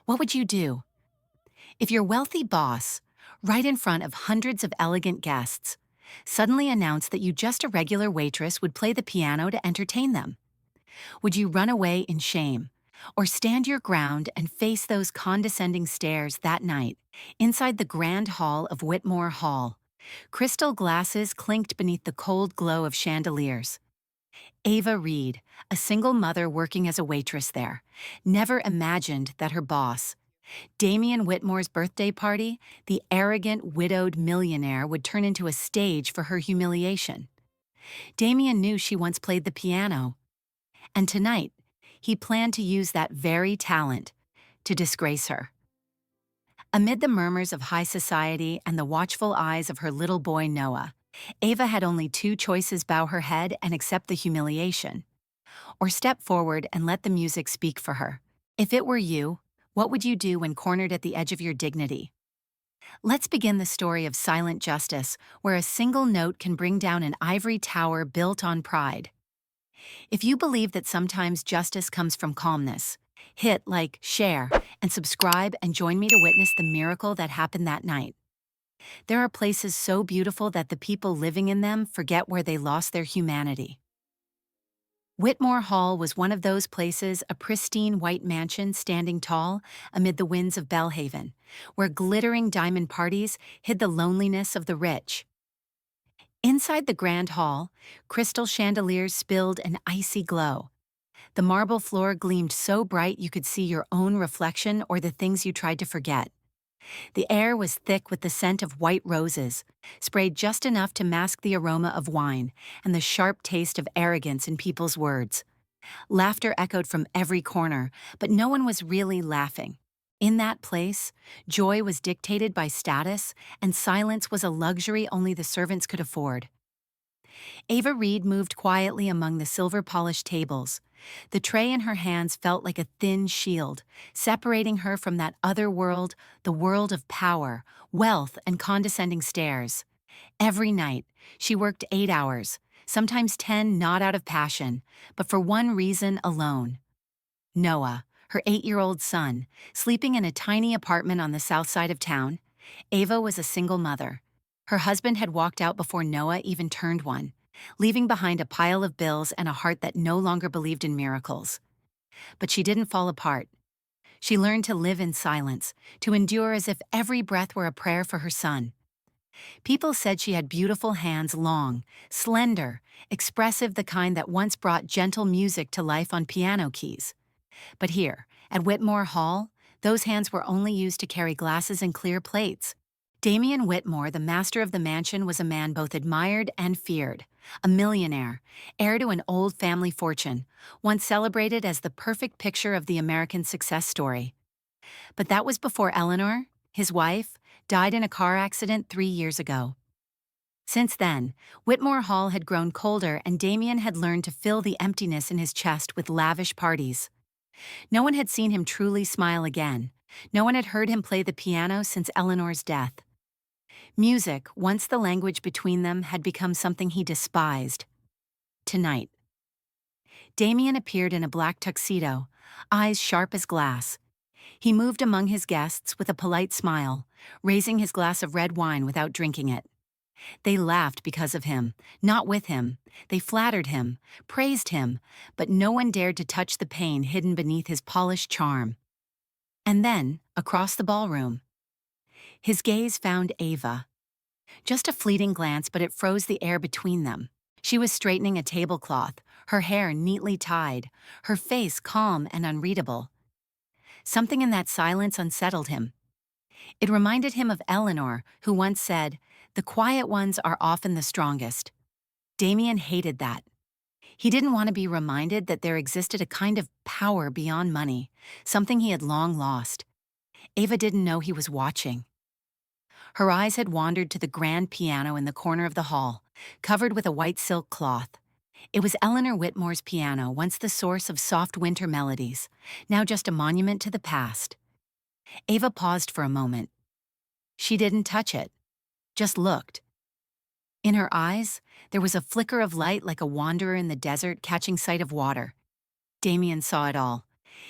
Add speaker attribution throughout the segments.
Speaker 1: What would you do? If your wealthy boss, right in front of hundreds of elegant guests, suddenly announced that you just a regular waitress would play the piano to entertain them? Would you run away in shame? Or stand your ground and face those condescending stares that night, inside the grand hall of Whitmore Hall? Crystal glasses clinked beneath the cold glow of chandeliers. Ava Reed, a single mother working as a waitress there, never imagined that her boss, Damian Whitmore's birthday party, the arrogant, widowed millionaire, would turn into a stage for her humiliation. Damian knew she once played the piano, and tonight, he planned to use that very talent to disgrace her. Amid the murmurs of high society and the watchful eyes of her little boy Noah, Ava had only two choices: bow her head and accept the humiliation, or step forward and let the music speak for her. If it were you, what would you do when cornered at the edge of your dignity? Let's begin the story of silent justice, where a single note can bring down an ivory tower built on pride. If you believe that sometimes justice comes from calmness, hit like, share, and subscribe and join me to witness the miracle that happened that night. There are places so beautiful that the people living in them forget where they lost their humanity. Whitmore Hall was one of those places, a pristine white mansion standing tall amid the winds of Belhaven, where glittering diamond parties hid the loneliness of the rich. Inside the grand hall, crystal chandeliers spilled an icy glow. The marble floor gleamed so bright you could see your own reflection or the things you tried to forget. The air was thick with the scent of white roses, sprayed just enough to mask the aroma of wine and the sharp taste of arrogance in people's words. Laughter echoed from every corner, but no one was really laughing. In that place, joy was dictated by status, and silence was a luxury only the servants could afford. Ava Reed moved quietly among the silver-polished tables. The tray in her hands felt like a thin shield, separating her from that other world, the world of power, wealth, and condescending stares. Every night, she worked 8 hours, sometimes 10, not out of passion, but for one reason alone. Noah, her 8-year-old son, sleeping in a tiny apartment on the south side of town. Ava was a single mother. Her husband had walked out before Noah even turned one, leaving behind a pile of bills and a heart that no longer believed in miracles. But she didn't fall apart. She learned to live in silence, to endure as if every breath were a prayer for her son. People said she had beautiful hands, long, slender, expressive, the kind that once brought gentle music to life on piano keys. But here, at Whitmore Hall, those hands were only used to carry glasses and clear plates. Damian Whitmore, the master of the mansion, was a man both admired and feared, a millionaire, heir to an old family fortune, once celebrated as the perfect picture of the American success story. But that was before Eleanor, his wife, died in a car accident 3 years ago. Since then, Whitmore Hall had grown colder, and Damian had learned to fill the emptiness in his chest with lavish parties. No one had seen him truly smile again. No one had heard him play the piano since Eleanor's death. Music, once the language between them, had become something he despised. Tonight, Damian appeared in a black tuxedo, eyes sharp as glass. He moved among his guests with a polite smile, raising his glass of red wine without drinking it. They laughed because of him, not with him. They flattered him, praised him, but no one dared to touch the pain hidden beneath his polished charm. And then, across the ballroom, his gaze found Ava. Just a fleeting glance, but it froze the air between them. She was straightening a tablecloth, her hair neatly tied, her face calm and unreadable. Something in that silence unsettled him. It reminded him of Eleanor, who once said, "The quiet ones are often the strongest." Damian hated that. He didn't want to be reminded that there existed a kind of power beyond money, something he had long lost. Ava didn't know he was watching. Her eyes had wandered to the grand piano in the corner of the hall, covered with a white silk cloth. It was Eleanor Whitmore's piano, once the source of soft winter melodies, now just a monument to the past. Ava paused for a moment. She didn't touch it, just looked. In her eyes, there was a flicker of light like a wanderer in the desert catching sight of water. Damian saw it all.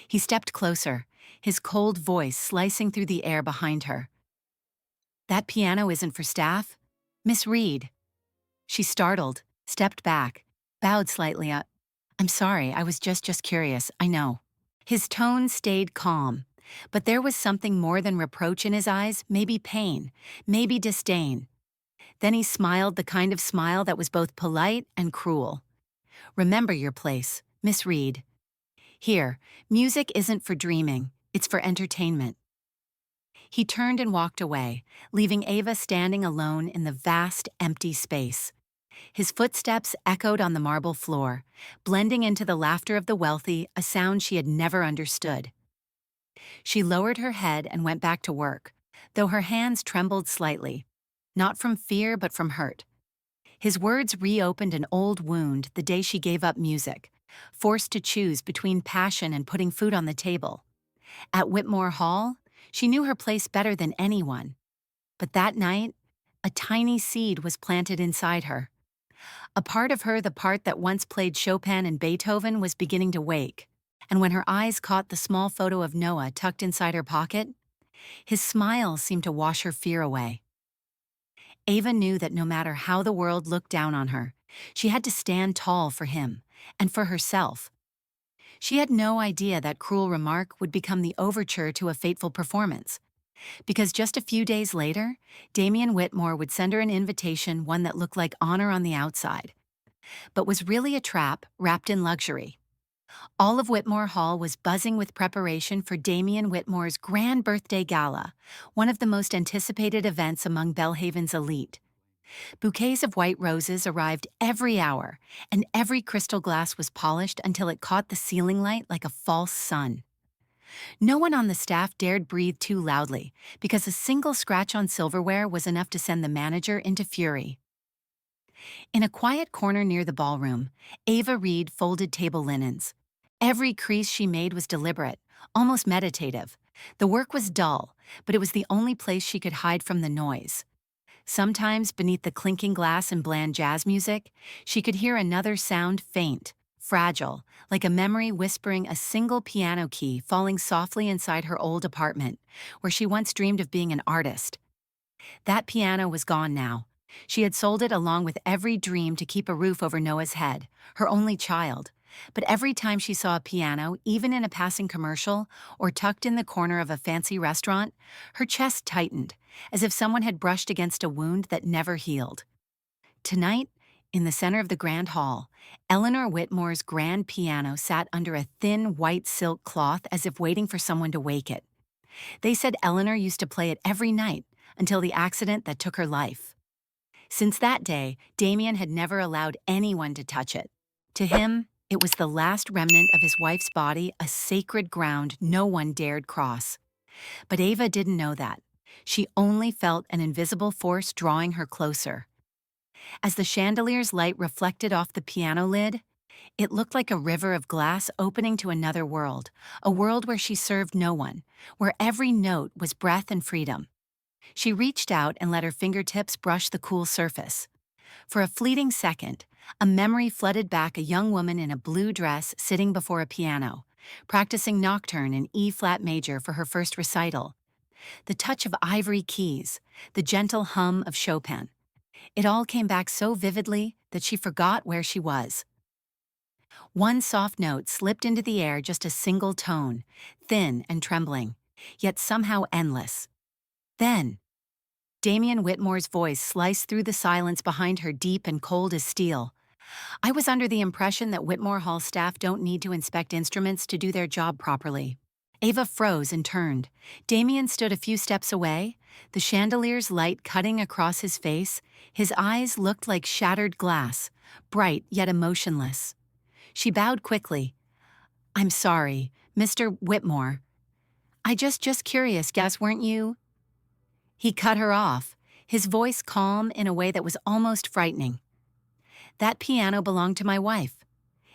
Speaker 1: He stepped closer, his cold voice slicing through the air behind her. "That piano isn't for staff? Miss Reed." She startled, stepped back, bowed slightly up. "I'm sorry, I was just curious, I know." His tone stayed calm, but there was something more than reproach in his eyes, maybe pain, maybe disdain. Then he smiled, the kind of smile that was both polite and cruel. "Remember your place, Miss Reed. Here, music isn't for dreaming, it's for entertainment." He turned and walked away, leaving Ava standing alone in the vast, empty space. His footsteps echoed on the marble floor, blending into the laughter of the wealthy, a sound she had never understood. She lowered her head and went back to work, though her hands trembled slightly, not from fear but from hurt. His words reopened an old wound the day she gave up music, forced to choose between passion and putting food on the table. At Whitmore Hall, she knew her place better than anyone. But that night, a tiny seed was planted inside her. A part of her, the part that once played Chopin and Beethoven, was beginning to wake. And when her eyes caught the small photo of Noah tucked inside her pocket, his smile seemed to wash her fear away. Ava knew that no matter how the world looked down on her, she had to stand tall for him and for herself. She had no idea that cruel remark would become the overture to a fateful performance. Because just a few days later, Damian Whitmore would send her an invitation, one that looked like honor on the outside, but was really a trap wrapped in luxury. All of Whitmore Hall was buzzing with preparation for Damian Whitmore's grand birthday gala, one of the most anticipated events among Belhaven's elite. Bouquets of white roses arrived every hour, and every crystal glass was polished until it caught the ceiling light like a false sun. No one on the staff dared breathe too loudly, because a single scratch on silverware was enough to send the manager into fury. In a quiet corner near the ballroom, Ava Reed folded table linens. Every crease she made was deliberate, almost meditative. The work was dull, but it was the only place she could hide from the noise. Sometimes, beneath the clinking glass and bland jazz music, she could hear another sound, faint, fragile, like a memory whispering a single piano key falling softly inside her old apartment, where she once dreamed of being an artist. That piano was gone now. She had sold it along with every dream to keep a roof over Noah's head, her only child. But every time she saw a piano, even in a passing commercial or tucked in the corner of a fancy restaurant, her chest tightened, as if someone had brushed against a wound that never healed. Tonight, in the center of the grand hall, Eleanor Whitmore's grand piano sat under a thin white silk cloth as if waiting for someone to wake it. They said Eleanor used to play it every night until the accident that took her life. Since that day, Damian had never allowed anyone to touch it. To him, it was the last remnant of his wife's body, a sacred ground no one dared cross. But Ava didn't know that. She only felt an invisible force drawing her closer. As the chandelier's light reflected off the piano lid, it looked like a river of glass opening to another world, a world where she served no one, where every note was breath and freedom. She reached out and let her fingertips brush the cool surface. For a fleeting second, a memory flooded back, a young woman in a blue dress sitting before a piano, practicing Nocturne in E-flat major for her first recital. The touch of ivory keys, the gentle hum of Chopin. It all came back so vividly that she forgot where she was. One soft note slipped into the air, just a single tone, thin and trembling, yet somehow endless. Then, Damian Whitmore's voice sliced through the silence behind her, deep and cold as steel. "I was under the impression that Whitmore Hall staff don't need to inspect instruments to do their job properly." Ava froze and turned. Damian stood a few steps away, the chandelier's light cutting across his face. His eyes looked like shattered glass, bright yet emotionless. She bowed quickly. "I'm sorry, Mr. Whitmore. I just curious, guess weren't you?" He cut her off, his voice calm in a way that was almost frightening. "That piano belonged to my wife.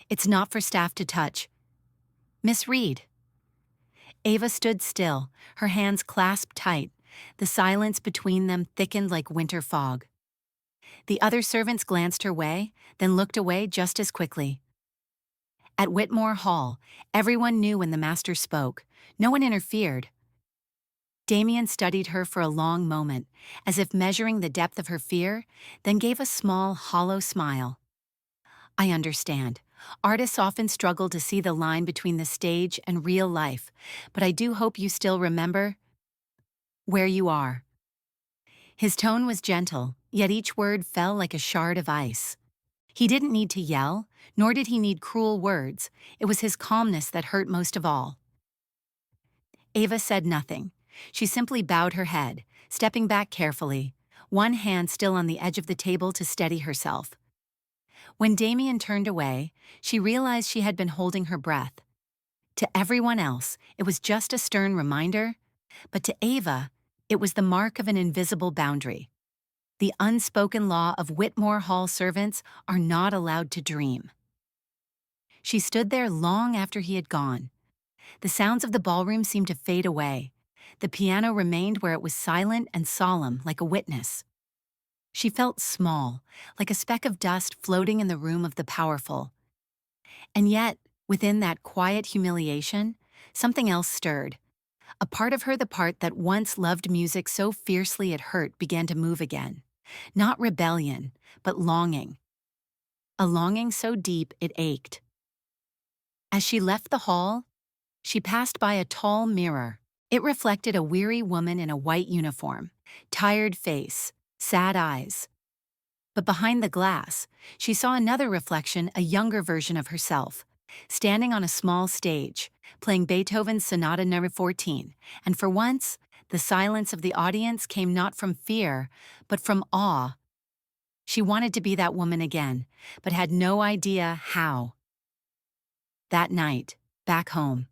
Speaker 1: It's not for staff to touch. Miss Reed." Ava stood still, her hands clasped tight. The silence between them thickened like winter fog. The other servants glanced her way, then looked away just as quickly. At Whitmore Hall, everyone knew when the master spoke. No one interfered. Damien studied her for a long moment, as if measuring the depth of her fear, then gave a small, hollow smile. I understand. Artists often struggle to see the line between the stage and real life, but I do hope you still remember where you are. His tone was gentle, yet each word fell like a shard of ice. He didn't need to yell, nor did he need cruel words. It was his calmness that hurt most of all. Ava said nothing. She simply bowed her head, stepping back carefully, one hand still on the edge of the table to steady herself. When Damien turned away, she realized she had been holding her breath. To everyone else, it was just a stern reminder, but to Ava, it was the mark of an invisible boundary. The unspoken law of Whitmore Hall servants are not allowed to dream. She stood there long after he had gone. The sounds of the ballroom seemed to fade away. The piano remained where it was silent and solemn, like a witness. She felt small, like a speck of dust floating in the room of the powerful. And yet, within that quiet humiliation, something else stirred. A part of her, the part that once loved music so fiercely it hurt, began to move again. Not rebellion, but longing. A longing so deep it ached. As she left the hall, she passed by a tall mirror. It reflected a weary woman in a white uniform, tired face, sad eyes. But behind the glass, she saw another reflection, a younger version of herself, standing on a small stage, playing Beethoven's Sonata No. 14, and for once, the silence of the audience came not from fear, but from awe. She wanted to be that woman again, but had no idea how. That night, back home,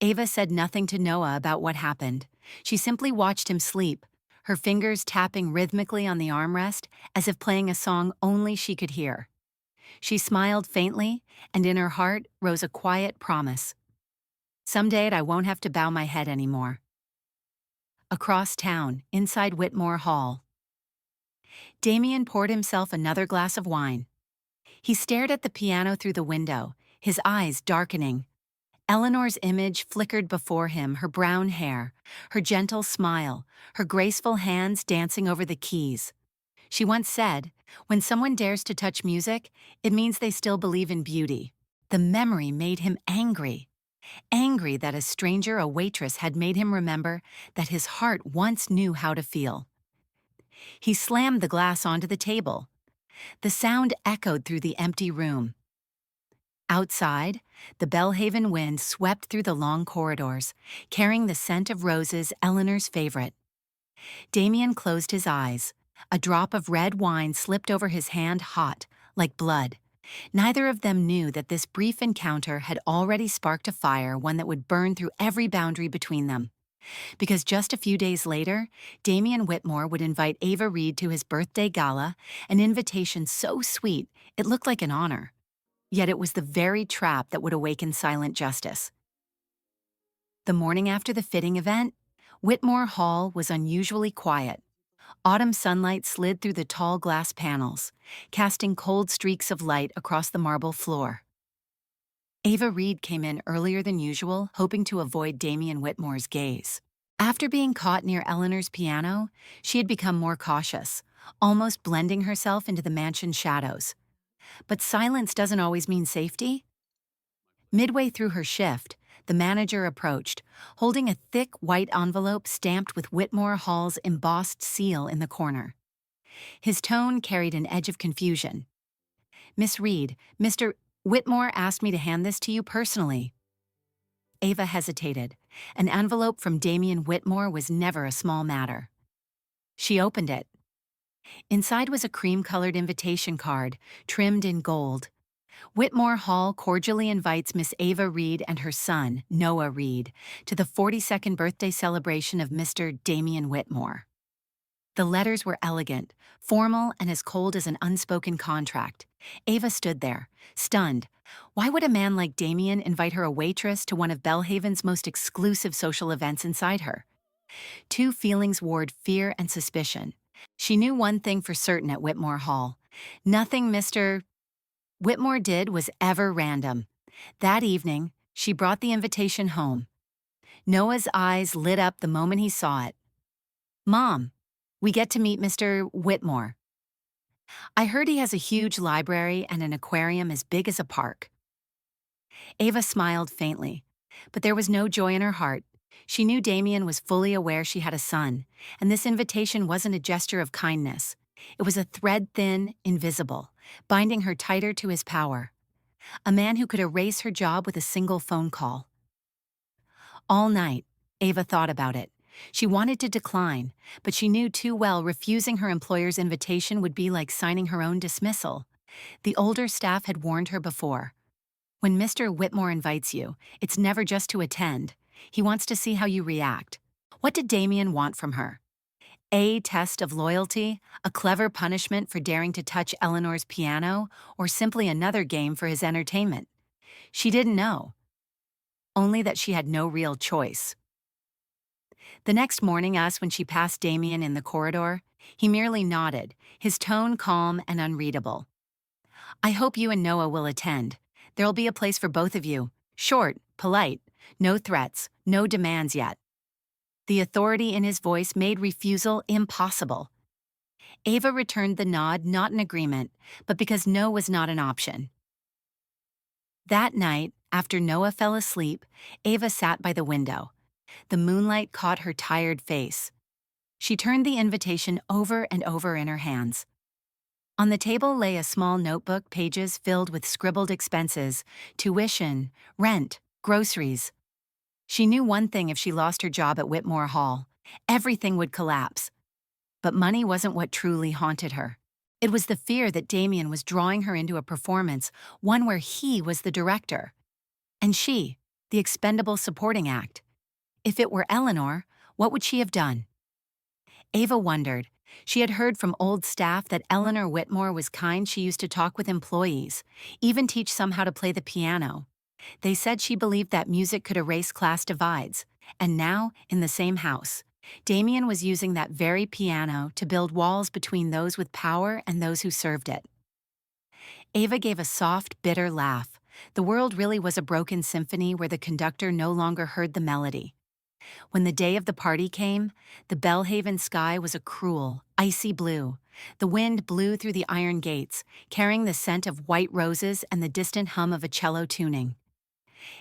Speaker 1: Ava said nothing to Noah about what happened. She simply watched him sleep, her fingers tapping rhythmically on the armrest as if playing a song only she could hear. She smiled faintly, and in her heart rose a quiet promise. Someday I won't have to bow my head anymore. Across town, inside Whitmore Hall, Damien poured himself another glass of wine. He stared at the piano through the window, his eyes darkening. Eleanor's image flickered before him, her brown hair, her gentle smile, her graceful hands dancing over the keys. She once said, "When someone dares to touch music, it means they still believe in beauty." The memory made him angry. Angry that a stranger, a waitress, had made him remember that his heart once knew how to feel. He slammed the glass onto the table. The sound echoed through the empty room. Outside, the Belhaven wind swept through the long corridors, carrying the scent of roses, Eleanor's favorite. Damien closed his eyes. A drop of red wine slipped over his hand, hot, like blood. Neither of them knew that this brief encounter had already sparked a fire, one that would burn through every boundary between them. Because just a few days later, Damien Whitmore would invite Ava Reed to his birthday gala, an invitation so sweet it looked like an honor. Yet it was the very trap that would awaken silent justice. The morning after the fitting event, Whitmore Hall was unusually quiet. Autumn sunlight slid through the tall glass panels, casting cold streaks of light across the marble floor. Ava Reed came in earlier than usual, hoping to avoid Damien Whitmore's gaze. After being caught near Eleanor's piano, she had become more cautious, almost blending herself into the mansion's shadows. But silence doesn't always mean safety. Midway through her shift, the manager approached, holding a thick white envelope stamped with Whitmore Hall's embossed seal in the corner. His tone carried an edge of confusion. "Miss Reed, Mr. Whitmore asked me to hand this to you personally." Ava hesitated. An envelope from Damien Whitmore was never a small matter. She opened it. Inside was a cream-colored invitation card, trimmed in gold. "Whitmore Hall cordially invites Miss Ava Reed and her son, Noah Reed, to the 42nd birthday celebration of Mr. Damien Whitmore." The letters were elegant, formal, and as cold as an unspoken contract. Ava stood there, stunned. Why would a man like Damien invite her, a waitress, to one of Belhaven's most exclusive social events inside her? Two feelings warred fear and suspicion. She knew one thing for certain at Whitmore Hall. Nothing Mr. Whitmore did was ever random. That evening, she brought the invitation home. Noah's eyes lit up the moment he saw it. "Mom, we get to meet Mr. Whitmore. I heard he has a huge library and an aquarium as big as a park." Ava smiled faintly, but there was no joy in her heart. She knew Damien was fully aware she had a son, and this invitation wasn't a gesture of kindness. It was a thread thin, invisible, binding her tighter to his power. A man who could erase her job with a single phone call. All night, Ava thought about it. She wanted to decline, but she knew too well refusing her employer's invitation would be like signing her own dismissal. The older staff had warned her before. When Mr. Whitmore invites you, it's never just to attend. He wants to see how you react. What did Damien want from her? A test of loyalty, a clever punishment for daring to touch Eleanor's piano, or simply another game for his entertainment? She didn't know. Only that she had no real choice. The next morning asked when she passed Damien in the corridor. He merely nodded, his tone calm and unreadable. "I hope you and Noah will attend. There'll be a place for both of you. Short, polite, no threats, no demands yet." The authority in his voice made refusal impossible. Ava returned the nod not in agreement, but because no was not an option. That night, after Noah fell asleep, Ava sat by the window. The moonlight caught her tired face. She turned the invitation over and over in her hands. On the table lay a small notebook, pages filled with scribbled expenses, tuition, rent, groceries. She knew one thing: if she lost her job at Whitmore Hall, everything would collapse. But money wasn't what truly haunted her. It was the fear that Damien was drawing her into a performance, one where he was the director. And she, the expendable supporting act. If it were Eleanor, what would she have done? Ava wondered. She had heard from old staff that Eleanor Whitmore was kind. She used to talk with employees, even teach some how to play the piano. They said she believed that music could erase class divides. And now, in the same house, Damien was using that very piano to build walls between those with power and those who served it. Ava gave a soft, bitter laugh. The world really was a broken symphony where the conductor no longer heard the melody. When the day of the party came, the Belhaven sky was a cruel, icy blue. The wind blew through the iron gates, carrying the scent of white roses and the distant hum of a cello tuning.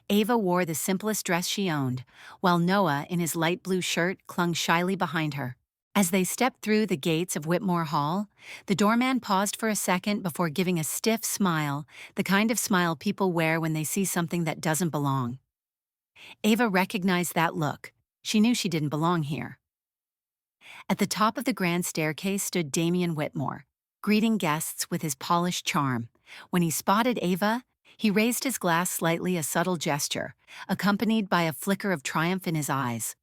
Speaker 1: Ava wore the simplest dress she owned, while Noah, in his light blue shirt, clung shyly behind her. As they stepped through the gates of Whitmore Hall, the doorman paused for a second before giving a stiff smile, the kind of smile people wear when they see something that doesn't belong. Ava recognized that look. She knew she didn't belong here. At the top of the grand staircase stood Damien Whitmore, greeting guests with his polished charm. When he spotted Ava, he raised his glass slightly, a subtle gesture, accompanied by a flicker of triumph in his eyes.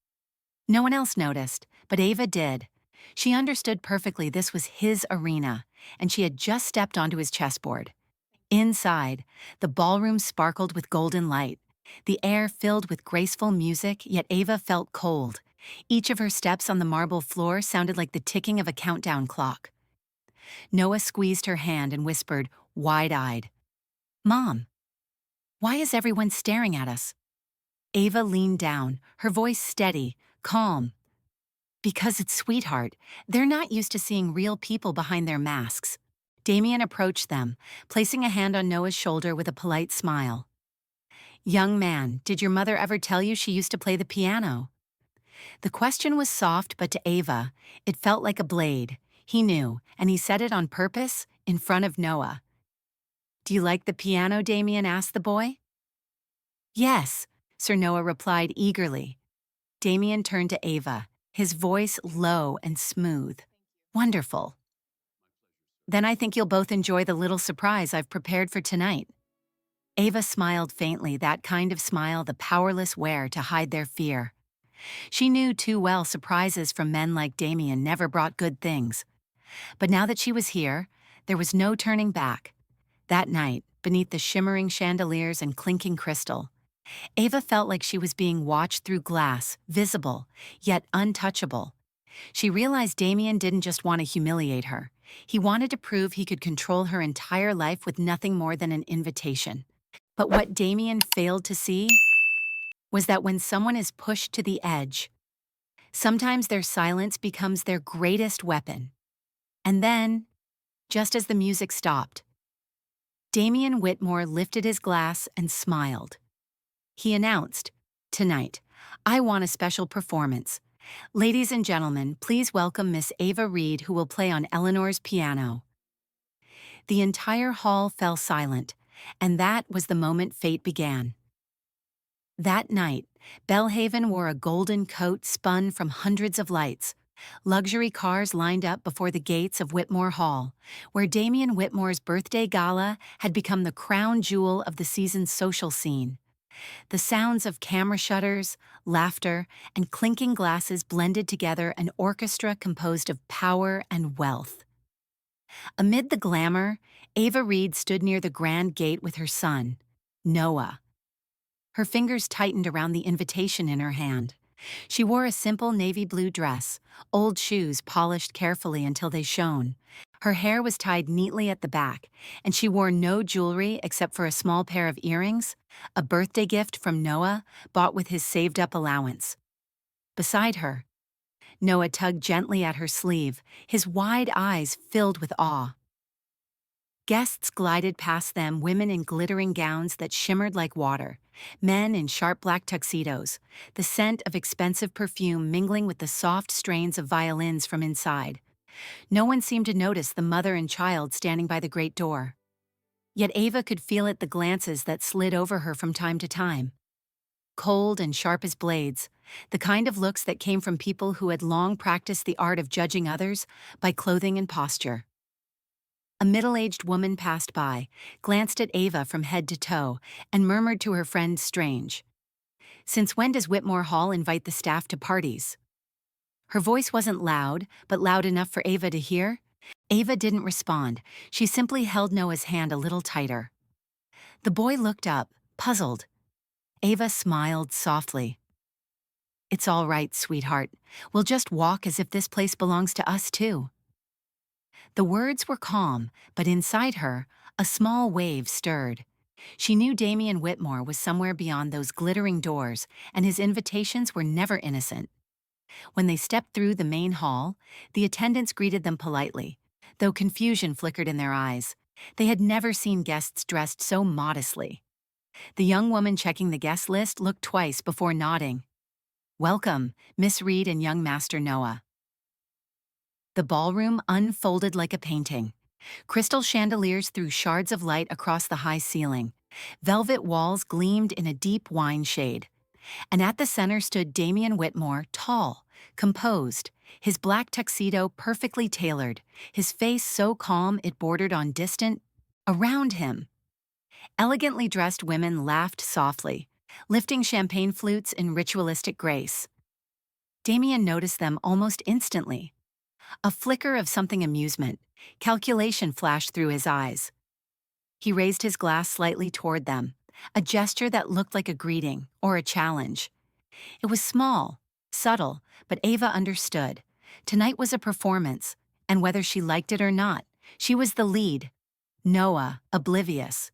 Speaker 1: No one else noticed, but Ava did. She understood perfectly this was his arena, and she had just stepped onto his chessboard. Inside, the ballroom sparkled with golden light, the air filled with graceful music, yet Ava felt cold. Each of her steps on the marble floor sounded like the ticking of a countdown clock. Noah squeezed her hand and whispered, wide-eyed, "Mom, why is everyone staring at us?" Ava leaned down, her voice steady, calm. "Because it's sweetheart. They're not used to seeing real people behind their masks." Damien approached them, placing a hand on Noah's shoulder with a polite smile. "Young man, did your mother ever tell you she used to play the piano?" The question was soft, but to Ava, it felt like a blade. He knew, and he said it on purpose, in front of Noah. "Do you like the piano?" Damien asked the boy. "Yes," Sir Noah replied eagerly. Damien turned to Ava, his voice low and smooth. "Wonderful. Then I think you'll both enjoy the little surprise I've prepared for tonight." Ava smiled faintly, that kind of smile the powerless wear to hide their fear. She knew too well surprises from men like Damien never brought good things. But now that she was here, there was no turning back. That night, beneath the shimmering chandeliers and clinking crystal, Ava felt like she was being watched through glass, visible, yet untouchable. She realized Damien didn't just want to humiliate her. He wanted to prove he could control her entire life with nothing more than an invitation. But what Damien failed to see was that when someone is pushed to the edge, sometimes their silence becomes their greatest weapon. And then, just as the music stopped, Damien Whitmore lifted his glass and smiled. He announced, "Tonight, I want a special performance. Ladies and gentlemen, please welcome Miss Ava Reed, who will play on Eleanor's piano." The entire hall fell silent, and that was the moment fate began. That night, Belhaven wore a golden coat spun from hundreds of lights. Luxury cars lined up before the gates of Whitmore Hall, where Damien Whitmore's birthday gala had become the crown jewel of the season's social scene. The sounds of camera shutters, laughter, and clinking glasses blended together an orchestra composed of power and wealth. Amid the glamour, Ava Reed stood near the grand gate with her son, Noah. Her fingers tightened around the invitation in her hand. She wore a simple navy blue dress, old shoes polished carefully until they shone. Her hair was tied neatly at the back, and she wore no jewelry except for a small pair of earrings, a birthday gift from Noah bought with his saved-up allowance. Beside her, Noah tugged gently at her sleeve, his wide eyes filled with awe. Guests glided past them, women in glittering gowns that shimmered like water, men in sharp black tuxedos, the scent of expensive perfume mingling with the soft strains of violins from inside. No one seemed to notice the mother and child standing by the great door. Yet Ava could feel the glances that slid over her from time to time. Cold and sharp as blades, the kind of looks that came from people who had long practiced the art of judging others by clothing and posture. A middle-aged woman passed by, glanced at Ava from head to toe, and murmured to her friend Strange, "Since when does Whitmore Hall invite the staff to parties?" Her voice wasn't loud, but loud enough for Ava to hear. Ava didn't respond. She simply held Noah's hand a little tighter. The boy looked up, puzzled. Ava smiled softly. "It's all right, sweetheart. We'll just walk as if this place belongs to us, too." The words were calm, but inside her, a small wave stirred. She knew Damien Whitmore was somewhere beyond those glittering doors, and his invitations were never innocent. When they stepped through the main hall, the attendants greeted them politely, though confusion flickered in their eyes. They had never seen guests dressed so modestly. The young woman checking the guest list looked twice before nodding. "Welcome, Miss Reed and young Master Noah." The ballroom unfolded like a painting. Crystal chandeliers threw shards of light across the high ceiling. Velvet walls gleamed in a deep wine shade. And at the center stood Damien Whitmore, tall, composed, his black tuxedo perfectly tailored, his face so calm it bordered on distant. Around him, elegantly dressed women laughed softly, lifting champagne flutes in ritualistic grace. Damien noticed them almost instantly. A flicker of something amusement, calculation flashed through his eyes. He raised his glass slightly toward them, a gesture that looked like a greeting or a challenge. It was small, subtle, but Ava understood. Tonight was a performance, and whether she liked it or not, she was the lead. Noah, oblivious,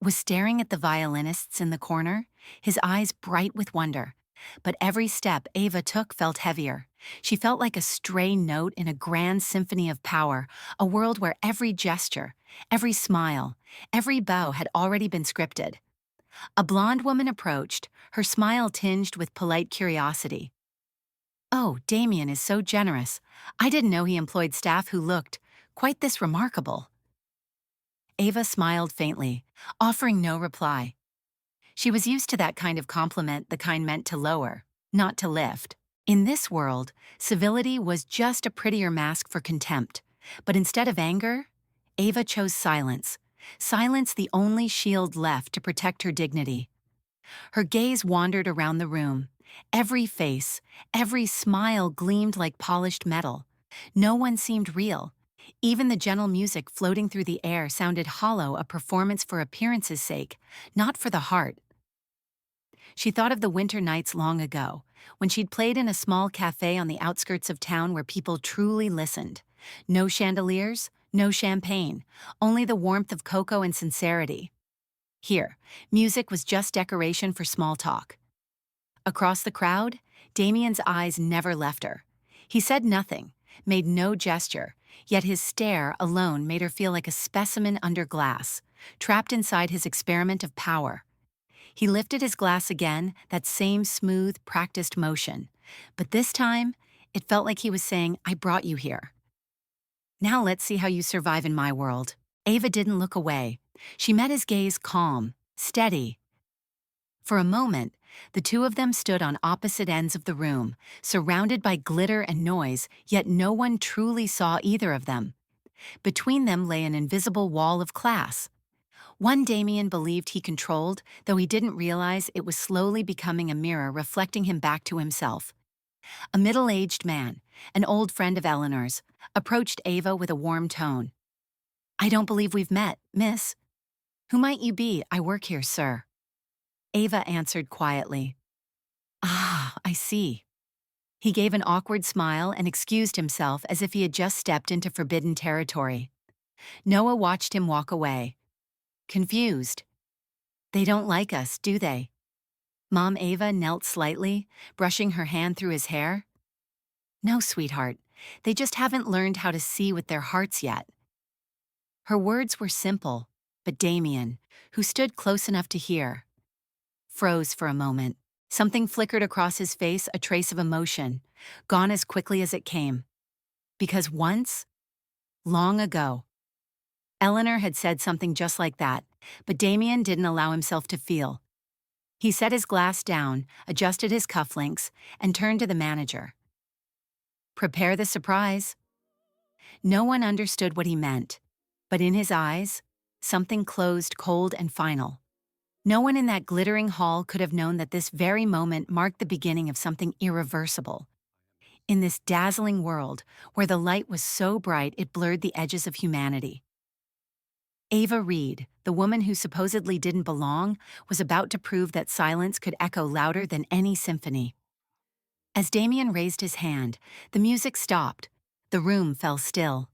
Speaker 1: was staring at the violinists in the corner, his eyes bright with wonder. But every step Ava took felt heavier. She felt like a stray note in a grand symphony of power, a world where every gesture, every smile, every bow had already been scripted. A blonde woman approached, her smile tinged with polite curiosity. "Oh, Damien is so generous. I didn't know he employed staff who looked quite this remarkable." Ava smiled faintly, offering no reply. She was used to that kind of compliment, the kind meant to lower, not to lift. In this world, civility was just a prettier mask for contempt. But instead of anger, Ava chose silence. Silence, the only shield left to protect her dignity. Her gaze wandered around the room. Every face, every smile gleamed like polished metal. No one seemed real. Even the gentle music floating through the air sounded hollow, a performance for appearance's sake, not for the heart. She thought of the winter nights long ago, when she'd played in a small cafe on the outskirts of town where people truly listened. No chandeliers, no champagne, only the warmth of cocoa and sincerity. Here, music was just decoration for small talk. Across the crowd, Damien's eyes never left her. He said nothing, made no gesture, yet his stare alone made her feel like a specimen under glass, trapped inside his experiment of power. He lifted his glass again, that same smooth, practiced motion. But this time, it felt like he was saying, I brought you here. Now let's see how you survive in my world. Ava didn't look away. She met his gaze calm, steady. For a moment, the two of them stood on opposite ends of the room, surrounded by glitter and noise, yet no one truly saw either of them. Between them lay an invisible wall of class. One Damien believed he controlled, though he didn't realize it was slowly becoming a mirror reflecting him back to himself. A middle-aged man, an old friend of Eleanor's, approached Ava with a warm tone. I don't believe we've met, miss. Who might you be? I work here, sir. Ava answered quietly. Ah, I see. He gave an awkward smile and excused himself as if he had just stepped into forbidden territory. Noah watched him walk away. Confused. They don't like us, do they? Mom Ava knelt slightly, brushing her hand through his hair. No, sweetheart. They just haven't learned how to see with their hearts yet. Her words were simple, but Damien, who stood close enough to hear, froze for a moment. Something flickered across his face, a trace of emotion, gone as quickly as it came. Because once, long ago, Eleanor had said something just like that, but Damien didn't allow himself to feel. He set his glass down, adjusted his cufflinks, and turned to the manager. Prepare the surprise. No one understood what he meant, but in his eyes, something closed cold and final. No one in that glittering hall could have known that this very moment marked the beginning of something irreversible. In this dazzling world, where the light was so bright it blurred the edges of humanity. Ava Reed, the woman who supposedly didn't belong, was about to prove that silence could echo louder than any symphony. As Damien raised his hand, the music stopped. The room fell still.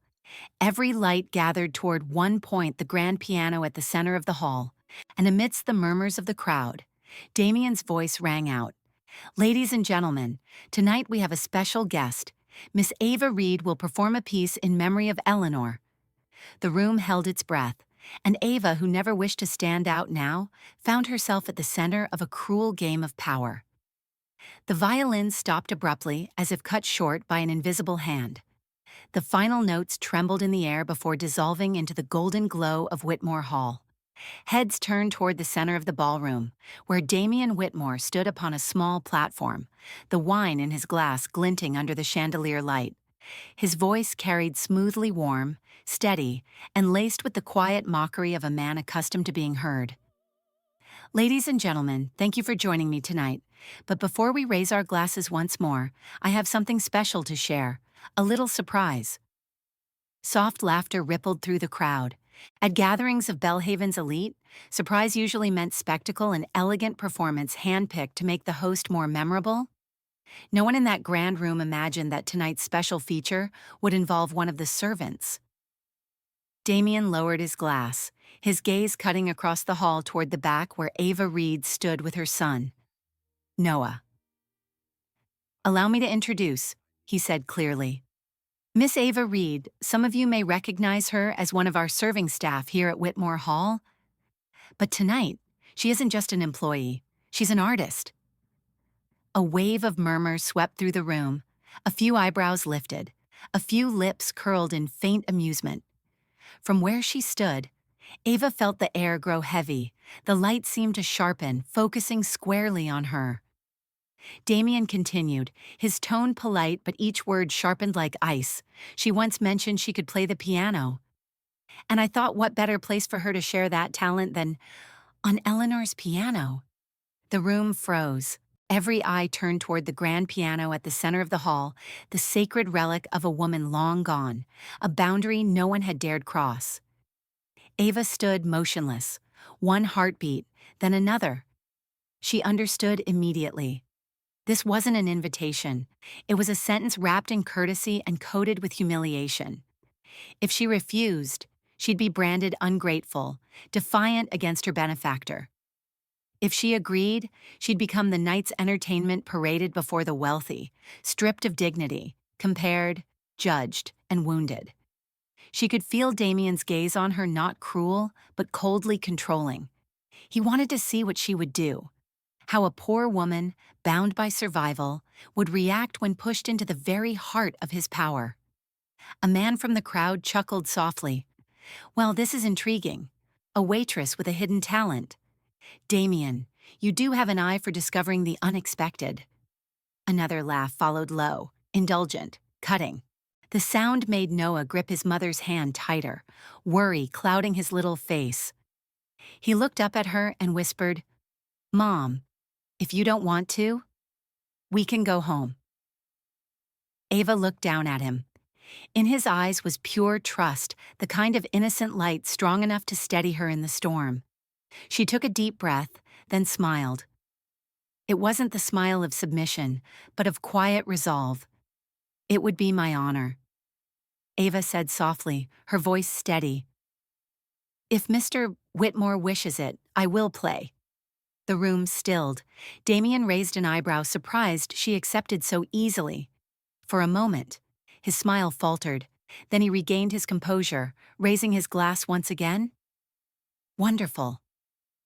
Speaker 1: Every light gathered toward one point, the grand piano at the center of the hall, and amidst the murmurs of the crowd, Damien's voice rang out. Ladies and gentlemen, tonight we have a special guest. Miss Ava Reed will perform a piece in memory of Eleanor. The room held its breath, and Ava, who never wished to stand out now, found herself at the center of a cruel game of power. The violin stopped abruptly, as if cut short by an invisible hand. The final notes trembled in the air before dissolving into the golden glow of Whitmore Hall. Heads turned toward the center of the ballroom, where Damien Whitmore stood upon a small platform, the wine in his glass glinting under the chandelier light. His voice carried smoothly warm, steady, and laced with the quiet mockery of a man accustomed to being heard. Ladies and gentlemen, thank you for joining me tonight. But before we raise our glasses once more, I have something special to share, a little surprise. Soft laughter rippled through the crowd. At gatherings of Belhaven's elite, surprise usually meant spectacle and elegant performance handpicked to make the host more memorable. No one in that grand room imagined that tonight's special feature would involve one of the servants. Damien lowered his glass, his gaze cutting across the hall toward the back where Ava Reed stood with her son, Noah. Allow me to introduce, he said clearly. Miss Ava Reed, some of you may recognize her as one of our serving staff here at Whitmore Hall. But tonight, she isn't just an employee, she's an artist. A wave of murmurs swept through the room, a few eyebrows lifted, a few lips curled in faint amusement. From where she stood, Ava felt the air grow heavy, the light seemed to sharpen, focusing squarely on her. Damien continued, his tone polite but each word sharpened like ice. She once mentioned she could play the piano. And I thought what better place for her to share that talent than on Eleanor's piano. The room froze. Every eye turned toward the grand piano at the center of the hall, the sacred relic of a woman long gone, a boundary no one had dared cross. Ava stood motionless, one heartbeat, then another. She understood immediately. This wasn't an invitation. It was a sentence wrapped in courtesy and coated with humiliation. If she refused, she'd be branded ungrateful, defiant against her benefactor. If she agreed, she'd become the night's entertainment paraded before the wealthy, stripped of dignity, compared, judged, and wounded. She could feel Damien's gaze on her, not cruel, but coldly controlling. He wanted to see what she would do, how a poor woman, bound by survival, would react when pushed into the very heart of his power. A man from the crowd chuckled softly. "Well, this is intriguing. A waitress with a hidden talent. Damien, you do have an eye for discovering the unexpected." Another laugh followed, low, indulgent, cutting. The sound made Noah grip his mother's hand tighter, worry clouding his little face. He looked up at her and whispered, "Mom, if you don't want to, we can go home." Ava looked down at him. In his eyes was pure trust, the kind of innocent light strong enough to steady her in the storm. She took a deep breath, then smiled. It wasn't the smile of submission, but of quiet resolve. "It would be my honor," Ava said softly, her voice steady. "If Mr. Whitmore wishes it, I will play." The room stilled. Damien raised an eyebrow, surprised she accepted so easily. For a moment, his smile faltered. Then he regained his composure, raising his glass once again. "Wonderful.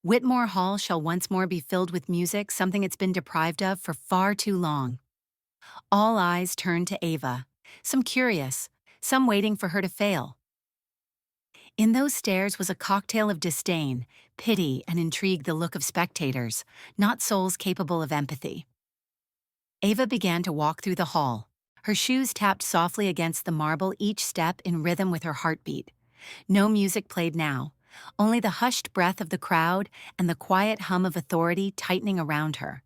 Speaker 1: Whitmore Hall shall once more be filled with music, something it's been deprived of for far too long." All eyes turned to Ava, some curious, some waiting for her to fail. In those stares was a cocktail of disdain, pity, and intrigue, the look of spectators, not souls capable of empathy. Ava began to walk through the hall. Her shoes tapped softly against the marble, each step in rhythm with her heartbeat. No music played now, only the hushed breath of the crowd and the quiet hum of authority tightening around her.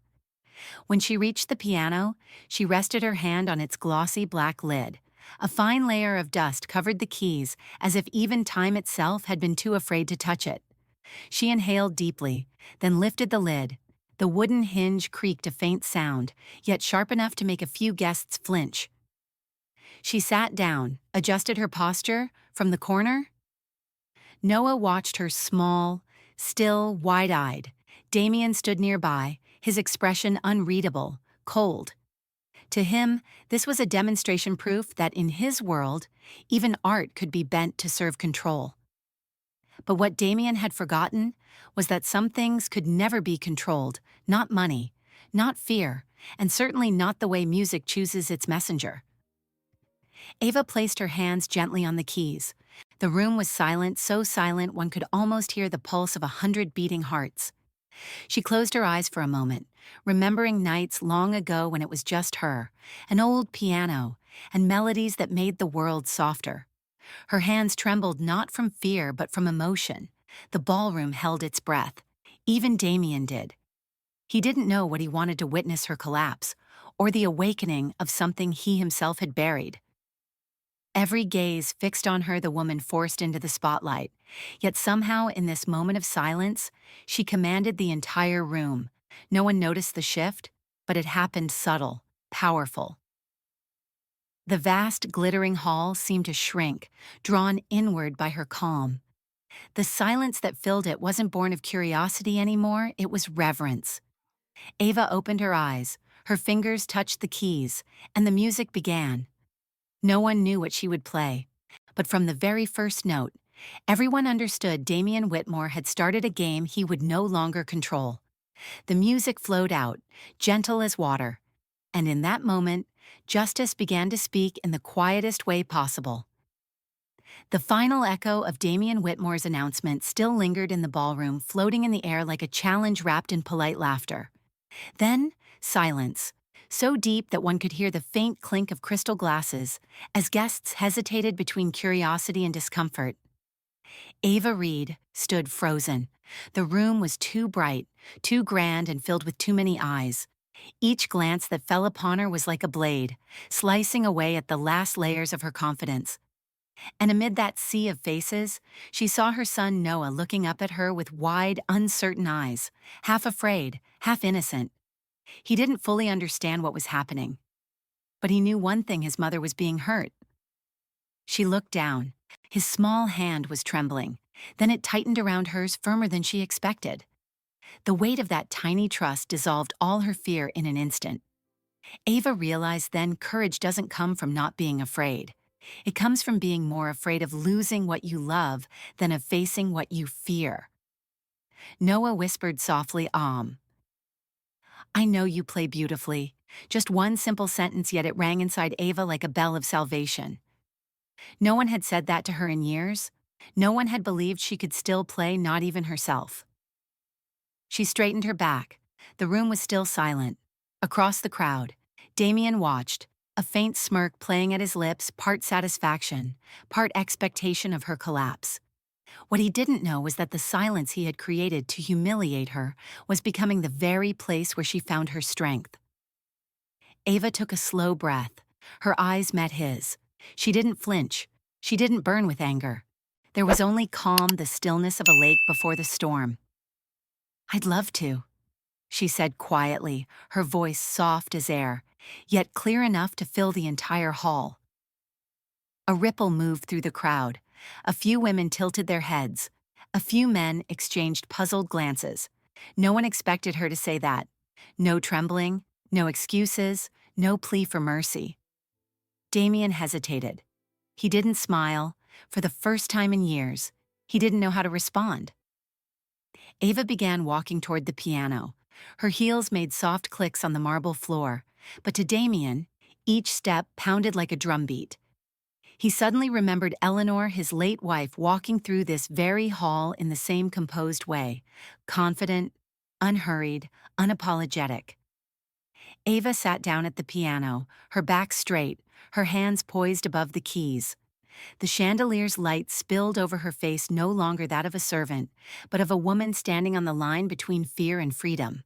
Speaker 1: When she reached the piano, she rested her hand on its glossy black lid. A fine layer of dust covered the keys, as if even time itself had been too afraid to touch it. She inhaled deeply, then lifted the lid. The wooden hinge creaked a faint sound, yet sharp enough to make a few guests flinch. She sat down, adjusted her posture. From the corner, Noah watched her, small, still, wide-eyed. Damien stood nearby, his expression unreadable, cold. To him, this was a demonstration proof that in his world, even art could be bent to serve control. But what Damien had forgotten was that some things could never be controlled, not money, not fear, and certainly not the way music chooses its messenger. Ava placed her hands gently on the keys. The room was silent, so silent one could almost hear the pulse of 100 beating hearts. She closed her eyes for a moment, remembering nights long ago when it was just her, an old piano, and melodies that made the world softer. Her hands trembled not from fear but from emotion. The ballroom held its breath. Even Damien did. He didn't know what he wanted to witness: her collapse, or the awakening of something he himself had buried. Every gaze fixed on her, the woman forced into the spotlight. Yet somehow, in this moment of silence, she commanded the entire room. No one noticed the shift, but it happened subtle, powerful. The vast, glittering hall seemed to shrink, drawn inward by her calm. The silence that filled it wasn't born of curiosity anymore, it was reverence. Ava opened her eyes, her fingers touched the keys, and the music began. No one knew what she would play, but from the very first note, everyone understood Damien Whitmore had started a game he would no longer control. The music flowed out, gentle as water, and in that moment, justice began to speak in the quietest way possible. The final echo of Damien Whitmore's announcement still lingered in the ballroom, floating in the air like a challenge wrapped in polite laughter. Then, silence, so deep that one could hear the faint clink of crystal glasses as guests hesitated between curiosity and discomfort. Ava Reed stood frozen. The room was too bright, too grand, and filled with too many eyes. Each glance that fell upon her was like a blade, slicing away at the last layers of her confidence. And amid that sea of faces, she saw her son Noah looking up at her with wide, uncertain eyes, half afraid, half innocent. He didn't fully understand what was happening, but he knew one thing: his mother was being hurt. She looked down. His small hand was trembling. Then it tightened around hers firmer than she expected. The weight of that tiny trust dissolved all her fear in an instant. Ava realized then courage doesn't come from not being afraid. It comes from being more afraid of losing what you love than of facing what you fear. Noah whispered softly, I know you play beautifully. Just one simple sentence, yet it rang inside Ava like a bell of salvation. No one had said that to her in years. No one had believed she could still play, not even herself. She straightened her back. The room was still silent. Across the crowd, Damien watched, a faint smirk playing at his lips, part satisfaction, part expectation of her collapse. What he didn't know was that the silence he had created to humiliate her was becoming the very place where she found her strength. Ava took a slow breath. Her eyes met his. She didn't flinch. She didn't burn with anger. There was only calm, the stillness of a lake before the storm. I'd love to, she said quietly, her voice soft as air, yet clear enough to fill the entire hall. A ripple moved through the crowd. A few women tilted their heads. A few men exchanged puzzled glances. No one expected her to say that. No trembling, no excuses, no plea for mercy. Damien hesitated. He didn't smile. For the first time in years, he didn't know how to respond. Ava began walking toward the piano. Her heels made soft clicks on the marble floor, but to Damien, each step pounded like a drumbeat. He suddenly remembered Eleanor, his late wife, walking through this very hall in the same composed way, confident, unhurried, unapologetic. Ava sat down at the piano, her back straight, her hands poised above the keys. The chandelier's light spilled over her face, no longer that of a servant, but of a woman standing on the line between fear and freedom.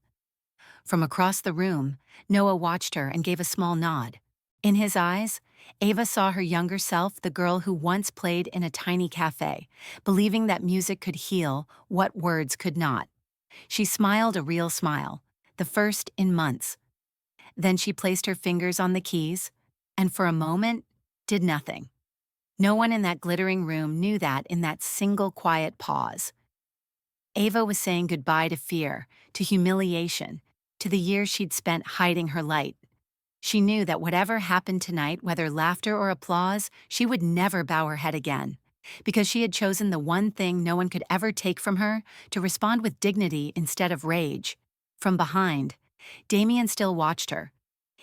Speaker 1: From across the room, Noah watched her and gave a small nod. In his eyes, Ava saw her younger self, the girl who once played in a tiny cafe, believing that music could heal what words could not. She smiled a real smile, the first in months. Then she placed her fingers on the keys, and for a moment, did nothing. No one in that glittering room knew that in that single quiet pause. Ava was saying goodbye to fear, to humiliation, to the years she'd spent hiding her light. She knew that whatever happened tonight, whether laughter or applause, she would never bow her head again, because she had chosen the one thing no one could ever take from her: to respond with dignity instead of rage. From behind, Damien still watched her.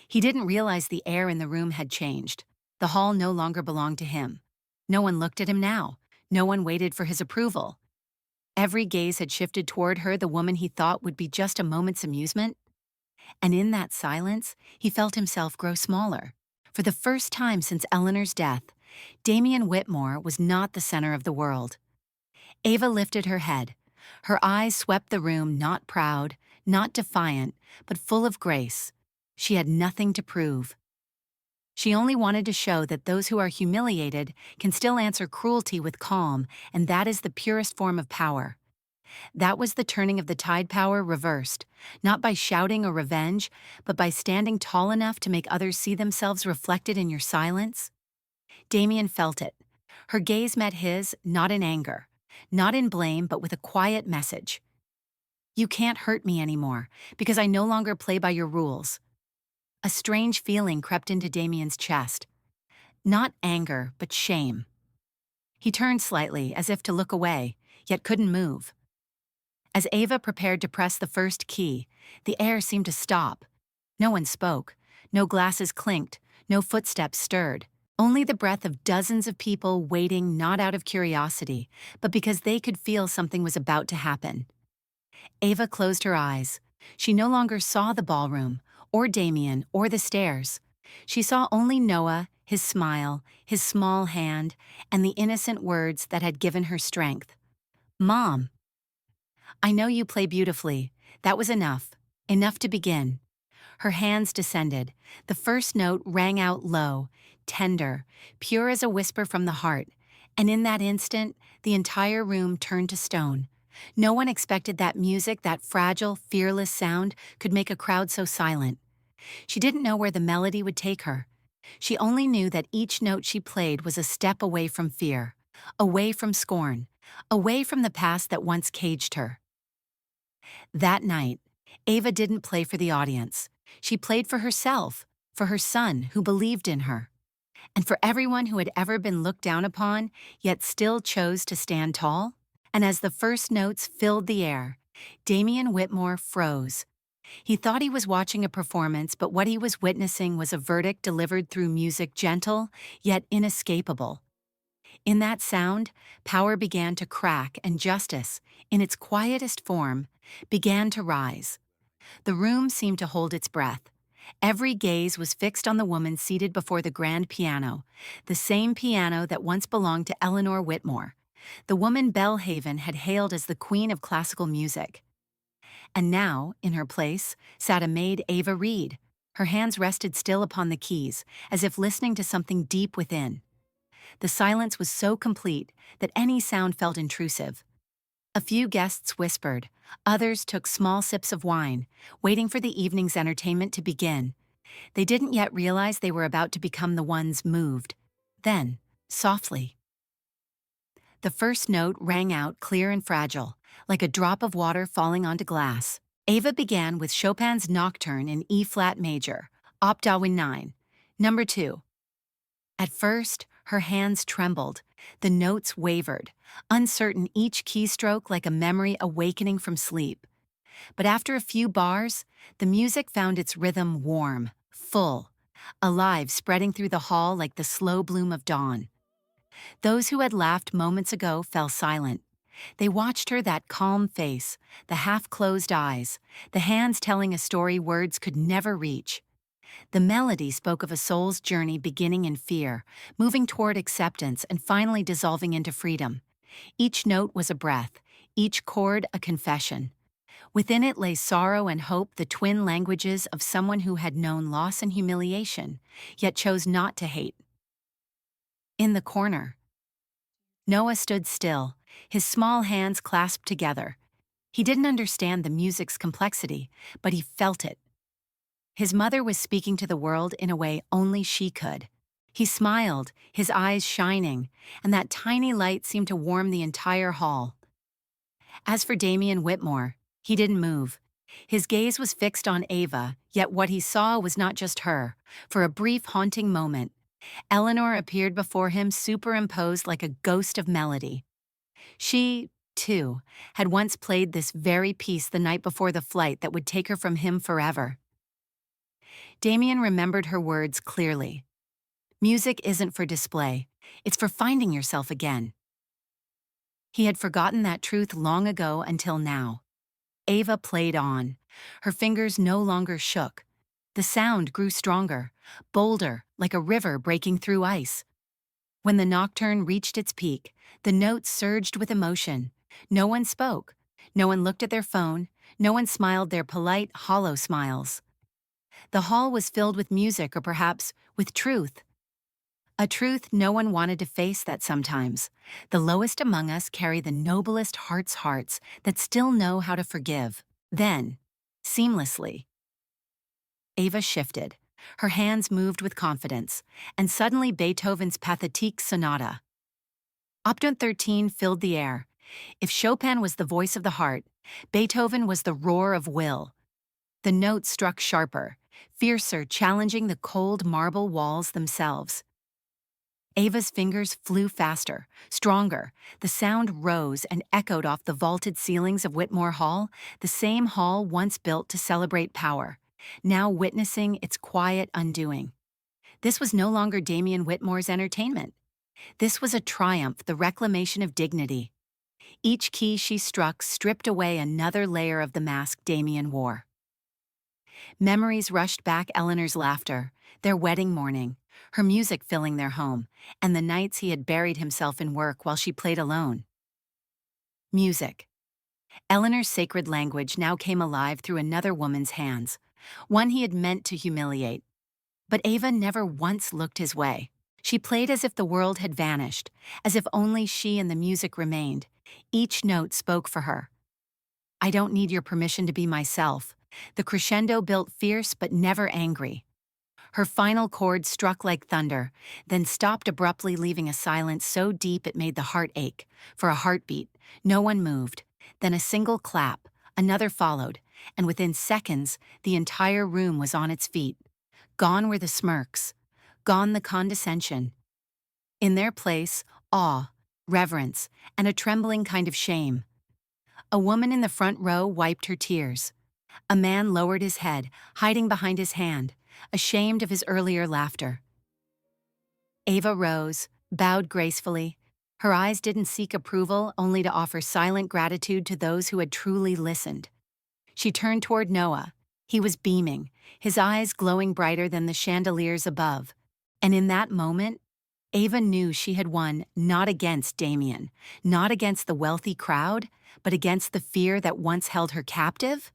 Speaker 1: He didn't realize the air in the room had changed. The hall no longer belonged to him. No one looked at him now. No one waited for his approval. Every gaze had shifted toward her, the woman he thought would be just a moment's amusement. And in that silence, he felt himself grow smaller. For the first time since Eleanor's death, Damien Whitmore was not the center of the world. Ava lifted her head. Her eyes swept the room, not proud, not defiant, but full of grace. She had nothing to prove. She only wanted to show that those who are humiliated can still answer cruelty with calm, and that is the purest form of power. That was the turning of the tide power reversed, not by shouting or revenge, but by standing tall enough to make others see themselves reflected in your silence. Damien felt it. Her gaze met his, not in anger, not in blame, but with a quiet message. You can't hurt me anymore, because I no longer play by your rules. A strange feeling crept into Damien's chest. Not anger, but shame. He turned slightly, as if to look away, yet couldn't move. As Ava prepared to press the first key, the air seemed to stop. No one spoke. No glasses clinked. No footsteps stirred. Only the breath of dozens of people waiting, not out of curiosity, but because they could feel something was about to happen. Ava closed her eyes. She no longer saw the ballroom, or Damien, or the stairs. She saw only Noah, his smile, his small hand, and the innocent words that had given her strength. Mom. I know you play beautifully. That was enough. Enough to begin. Her hands descended. The first note rang out low, tender, pure as a whisper from the heart, and in that instant, the entire room turned to stone. No one expected that music, that fragile, fearless sound, could make a crowd so silent. She didn't know where the melody would take her. She only knew that each note she played was a step away from fear, away from scorn, away from the past that once caged her. That night, Ava didn't play for the audience. She played for herself, for her son who believed in her, and for everyone who had ever been looked down upon, yet still chose to stand tall. And as the first notes filled the air, Damian Whitmore froze. He thought he was watching a performance, but what he was witnessing was a verdict delivered through music gentle, yet inescapable. In that sound, power began to crack and justice, in its quietest form, began to rise. The room seemed to hold its breath. Every gaze was fixed on the woman seated before the grand piano, the same piano that once belonged to Eleanor Whitmore, the woman Belhaven had hailed as the queen of classical music. And now, in her place, sat a maid Ava Reed. Her hands rested still upon the keys, as if listening to something deep within. The silence was so complete that any sound felt intrusive. A few guests whispered, others took small sips of wine, waiting for the evening's entertainment to begin. They didn't yet realize they were about to become the ones moved. Then, softly, the first note rang out clear and fragile, like a drop of water falling onto glass. Ava began with Chopin's Nocturne in E-flat major, Optawin 9, number 2. At first, her hands trembled, the notes wavered, uncertain each keystroke like a memory awakening from sleep. But after a few bars, the music found its rhythm warm, full, alive, spreading through the hall like the slow bloom of dawn. Those who had laughed moments ago fell silent. They watched her, that calm face, the half-closed eyes, the hands telling a story words could never reach. The melody spoke of a soul's journey beginning in fear, moving toward acceptance, and finally dissolving into freedom. Each note was a breath, each chord a confession. Within it lay sorrow and hope, the twin languages of someone who had known loss and humiliation, yet chose not to hate. In the corner, Noah stood still, his small hands clasped together. He didn't understand the music's complexity, but he felt it. His mother was speaking to the world in a way only she could. He smiled, his eyes shining, and that tiny light seemed to warm the entire hall. As for Damian Whitmore, he didn't move. His gaze was fixed on Ava, yet what he saw was not just her. For a brief, haunting moment, Eleanor appeared before him, superimposed like a ghost of melody. She, too, had once played this very piece the night before the flight that would take her from him forever. Damian remembered her words clearly. Music isn't for display, it's for finding yourself again. He had forgotten that truth long ago until now. Ava played on. Her fingers no longer shook. The sound grew stronger, bolder, like a river breaking through ice. When the nocturne reached its peak, the notes surged with emotion. No one spoke. No one looked at their phone. No one smiled their polite, hollow smiles. The hall was filled with music, or perhaps with truth. A truth no one wanted to face, that sometimes the lowest among us carry the noblest hearts that still know how to forgive. Then, seamlessly, Ava shifted. Her hands moved with confidence, and suddenly Beethoven's Pathétique Sonata. Opton 13 filled the air. If Chopin was the voice of the heart, Beethoven was the roar of will. The notes struck sharper, fiercer, challenging the cold marble walls themselves. Ava's fingers flew faster, stronger. The sound rose and echoed off the vaulted ceilings of Whitmore Hall, the same hall once built to celebrate power, now witnessing its quiet undoing. This was no longer Damian Whitmore's entertainment. This was a triumph, the reclamation of dignity. Each key she struck stripped away another layer of the mask Damian wore. Memories rushed back: Eleanor's laughter, their wedding morning, her music filling their home, and the nights he had buried himself in work while she played alone. Music. Eleanor's sacred language now came alive through another woman's hands, one he had meant to humiliate. But Ava never once looked his way. She played as if the world had vanished, as if only she and the music remained. Each note spoke for her. I don't need your permission to be myself. The crescendo built fierce but never angry. Her final chord struck like thunder, then stopped abruptly, leaving a silence so deep it made the heart ache. For a heartbeat, no one moved. Then a single clap, another followed, and within seconds, the entire room was on its feet. Gone were the smirks. Gone the condescension. In their place, awe, reverence, and a trembling kind of shame. A woman in the front row wiped her tears. A man lowered his head, hiding behind his hand, ashamed of his earlier laughter. Ava rose, bowed gracefully. Her eyes didn't seek approval, only to offer silent gratitude to those who had truly listened. She turned toward Noah. He was beaming, his eyes glowing brighter than the chandeliers above. And in that moment, Ava knew she had won not against Damien, not against the wealthy crowd, but against the fear that once held her captive.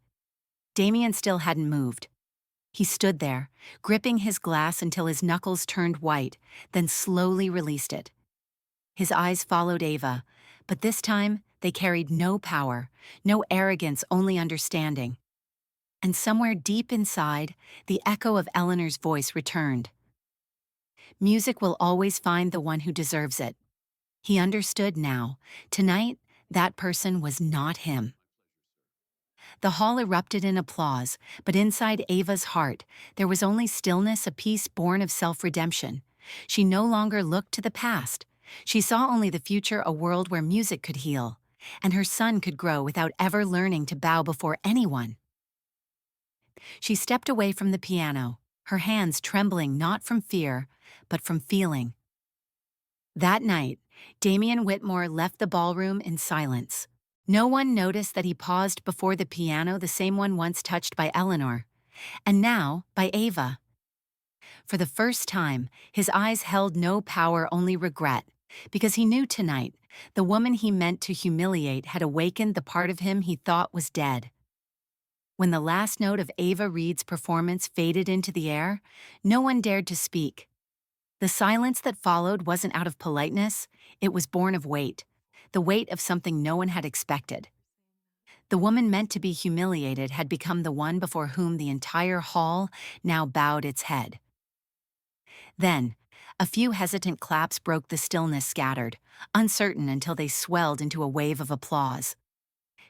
Speaker 1: Damien still hadn't moved. He stood there, gripping his glass until his knuckles turned white, then slowly released it. His eyes followed Ava, but this time they carried no power, no arrogance, only understanding. And somewhere deep inside, the echo of Eleanor's voice returned. Music will always find the one who deserves it. He understood now. Tonight, that person was not him. The hall erupted in applause, but inside Ava's heart, there was only stillness, a peace born of self-redemption. She no longer looked to the past. She saw only the future, a world where music could heal, and her son could grow without ever learning to bow before anyone. She stepped away from the piano, her hands trembling not from fear, but from feeling. That night, Damien Whitmore left the ballroom in silence. No one noticed that he paused before the piano, the same one once touched by Eleanor, and now by Ava. For the first time, his eyes held no power, only regret, because he knew tonight, the woman he meant to humiliate had awakened the part of him he thought was dead. When the last note of Ava Reed's performance faded into the air, no one dared to speak. The silence that followed wasn't out of politeness, it was born of weight, the weight of something no one had expected. The woman meant to be humiliated had become the one before whom the entire hall now bowed its head. Then, a few hesitant claps broke the stillness, scattered, uncertain until they swelled into a wave of applause.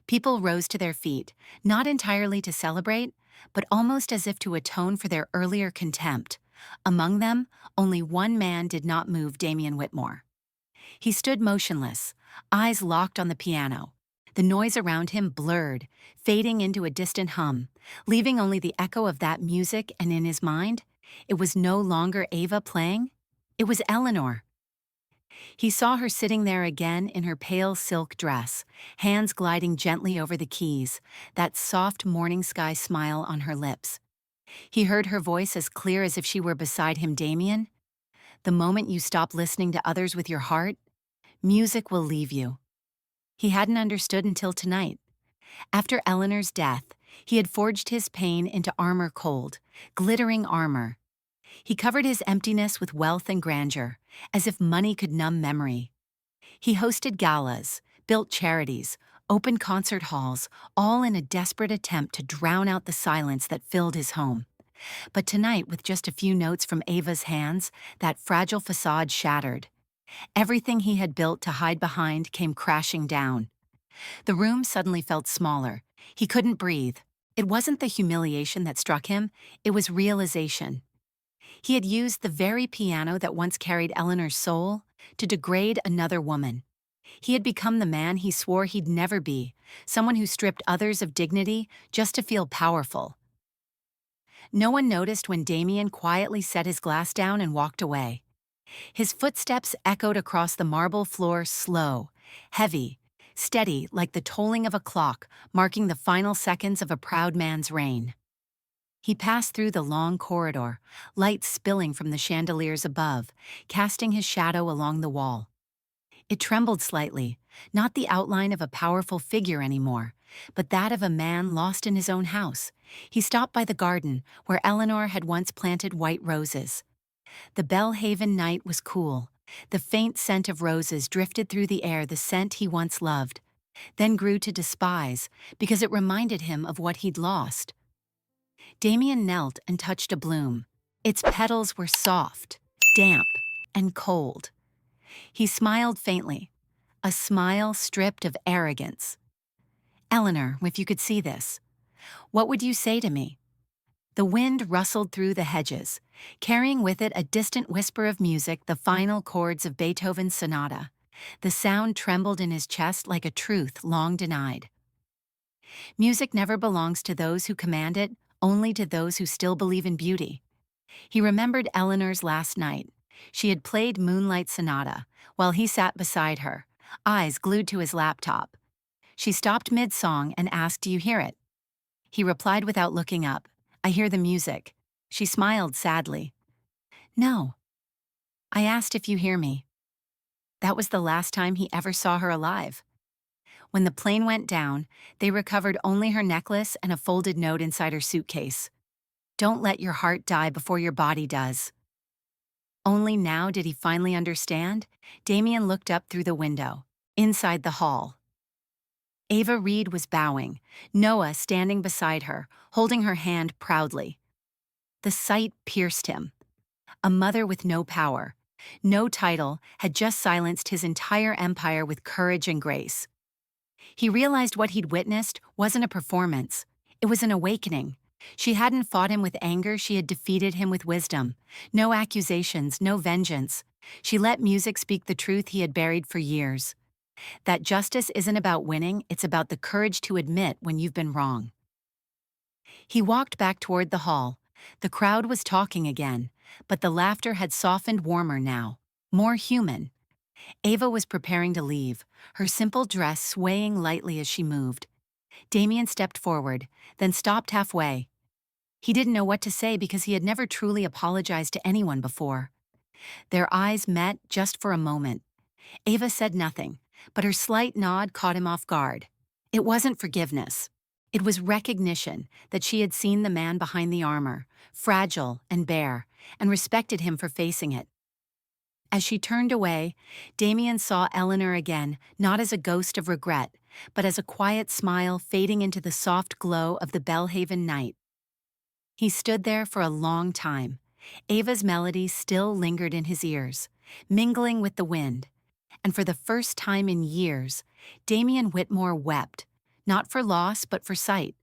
Speaker 1: People rose to their feet, not entirely to celebrate, but almost as if to atone for their earlier contempt. Among them, only one man did not move: Damien Whitmore. He stood motionless, eyes locked on the piano. The noise around him blurred, fading into a distant hum, leaving only the echo of that music, and in his mind, it was no longer Ava playing, it was Eleanor. He saw her sitting there again in her pale silk dress, hands gliding gently over the keys, that soft morning sky smile on her lips. He heard her voice as clear as if she were beside him: Damien, the moment you stop listening to others with your heart, music will leave you. He hadn't understood until tonight. After Eleanor's death, he had forged his pain into armor, cold, glittering armor. He covered his emptiness with wealth and grandeur, as if money could numb memory. He hosted galas, built charities, opened concert halls, all in a desperate attempt to drown out the silence that filled his home. But tonight, with just a few notes from Ava's hands, that fragile facade shattered. Everything he had built to hide behind came crashing down. The room suddenly felt smaller. He couldn't breathe. It wasn't the humiliation that struck him, it was realization. He had used the very piano that once carried Eleanor's soul to degrade another woman. He had become the man he swore he'd never be, someone who stripped others of dignity just to feel powerful. No one noticed when Damien quietly set his glass down and walked away. His footsteps echoed across the marble floor, slow, heavy, steady, like the tolling of a clock, marking the final seconds of a proud man's reign. He passed through the long corridor, light spilling from the chandeliers above, casting his shadow along the wall. It trembled slightly, not the outline of a powerful figure anymore, but that of a man lost in his own house. He stopped by the garden, where Eleanor had once planted white roses. The Belhaven night was cool, The faint scent of roses drifted through the air, the scent he once loved, then grew to despise because it reminded him of what he'd lost. Damien knelt and touched a bloom. Its petals were soft, damp, and cold. He smiled faintly, a smile stripped of arrogance. "Eleanor, if you could see this, what would you say to me?" The wind rustled through the hedges, carrying with it a distant whisper of music, the final chords of Beethoven's sonata. The sound trembled in his chest like a truth long denied. Music never belongs to those who command it, only to those who still believe in beauty. He remembered Eleanor's last night. She had played Moonlight Sonata, while he sat beside her, eyes glued to his laptop. She stopped mid-song and asked, "Do you hear it?" He replied without looking up, "I hear the music." She smiled sadly. "No. I asked if you hear me." That was the last time he ever saw her alive. When the plane went down, they recovered only her necklace and a folded note inside her suitcase. "Don't let your heart die before your body does." Only now did he finally understand. Damien looked up through the window, inside the hall. Ava Reed was bowing, Noah standing beside her, holding her hand proudly. The sight pierced him. A mother with no power, no title, had just silenced his entire empire with courage and grace. He realized what he'd witnessed wasn't a performance. It was an awakening. She hadn't fought him with anger, she had defeated him with wisdom. No accusations, no vengeance. She let music speak the truth he had buried for years. That justice isn't about winning, it's about the courage to admit when you've been wrong. He walked back toward the hall. The crowd was talking again, but the laughter had softened, warmer now, more human. Ava was preparing to leave, her simple dress swaying lightly as she moved. Damien stepped forward, then stopped halfway. He didn't know what to say because he had never truly apologized to anyone before. Their eyes met just for a moment. Ava said nothing, but her slight nod caught him off guard. It wasn't forgiveness. It was recognition that she had seen the man behind the armor, fragile and bare, and respected him for facing it. As she turned away, Damien saw Eleanor again, not as a ghost of regret, but as a quiet smile fading into the soft glow of the Belhaven night. He stood there for a long time. Ava's melody still lingered in his ears, mingling with the wind. And for the first time in years, Damien Whitmore wept, not for loss but for sight.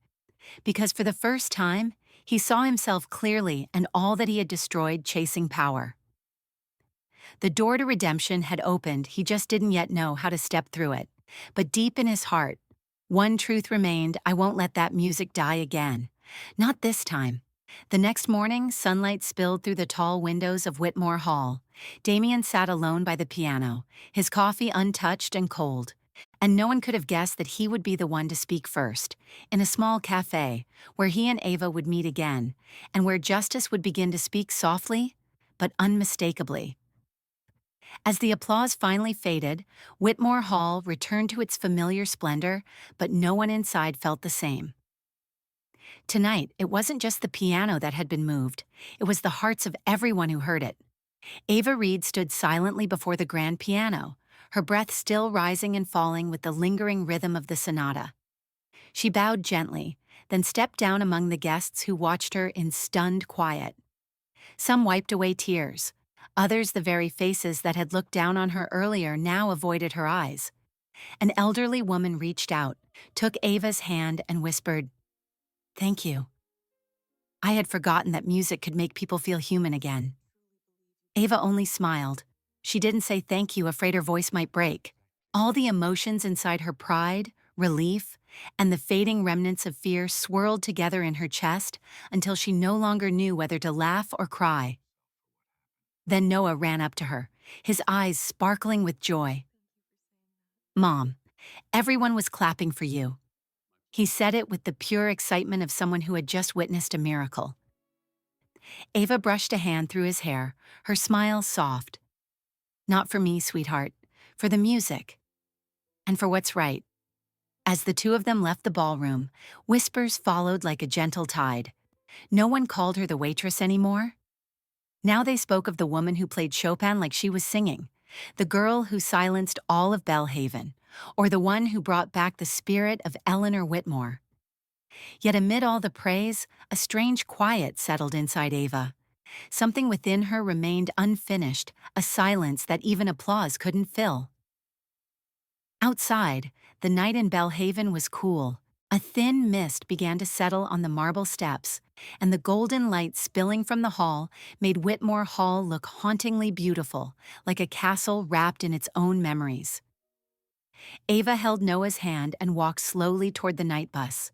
Speaker 1: Because for the first time, he saw himself clearly and all that he had destroyed chasing power. The door to redemption had opened, he just didn't yet know how to step through it. But deep in his heart, one truth remained: I won't let that music die again. Not this time. The next morning, sunlight spilled through the tall windows of Whitmore Hall. Damien sat alone by the piano, his coffee untouched and cold. And no one could have guessed that he would be the one to speak first, in a small cafe, where he and Ava would meet again, and where justice would begin to speak softly, but unmistakably. As the applause finally faded, Whitmore Hall returned to its familiar splendor, but no one inside felt the same. Tonight, it wasn't just the piano that had been moved, it was the hearts of everyone who heard it. Ava Reed stood silently before the grand piano, her breath still rising and falling with the lingering rhythm of the sonata. She bowed gently, then stepped down among the guests who watched her in stunned quiet. Some wiped away tears. Others, the very faces that had looked down on her earlier, now avoided her eyes. An elderly woman reached out, took Ava's hand and whispered, "Thank you. I had forgotten that music could make people feel human again." Ava only smiled. She didn't say thank you, afraid her voice might break. All the emotions inside her, pride, relief, and the fading remnants of fear, swirled together in her chest until she no longer knew whether to laugh or cry. Then Noah ran up to her, his eyes sparkling with joy. "Mom, everyone was clapping for you." He said it with the pure excitement of someone who had just witnessed a miracle. Ava brushed a hand through his hair, her smile soft. "Not for me, sweetheart, for the music. And for what's right." As the two of them left the ballroom, whispers followed like a gentle tide. No one called her the waitress anymore. Now they spoke of the woman who played Chopin like she was singing, the girl who silenced all of Belhaven, or the one who brought back the spirit of Eleanor Whitmore. Yet amid all the praise, a strange quiet settled inside Ava. Something within her remained unfinished, a silence that even applause couldn't fill. Outside, the night in Belhaven was cool. A thin mist began to settle on the marble steps, and the golden light spilling from the hall made Whitmore Hall look hauntingly beautiful, like a castle wrapped in its own memories. Ava held Noah's hand and walked slowly toward the night bus.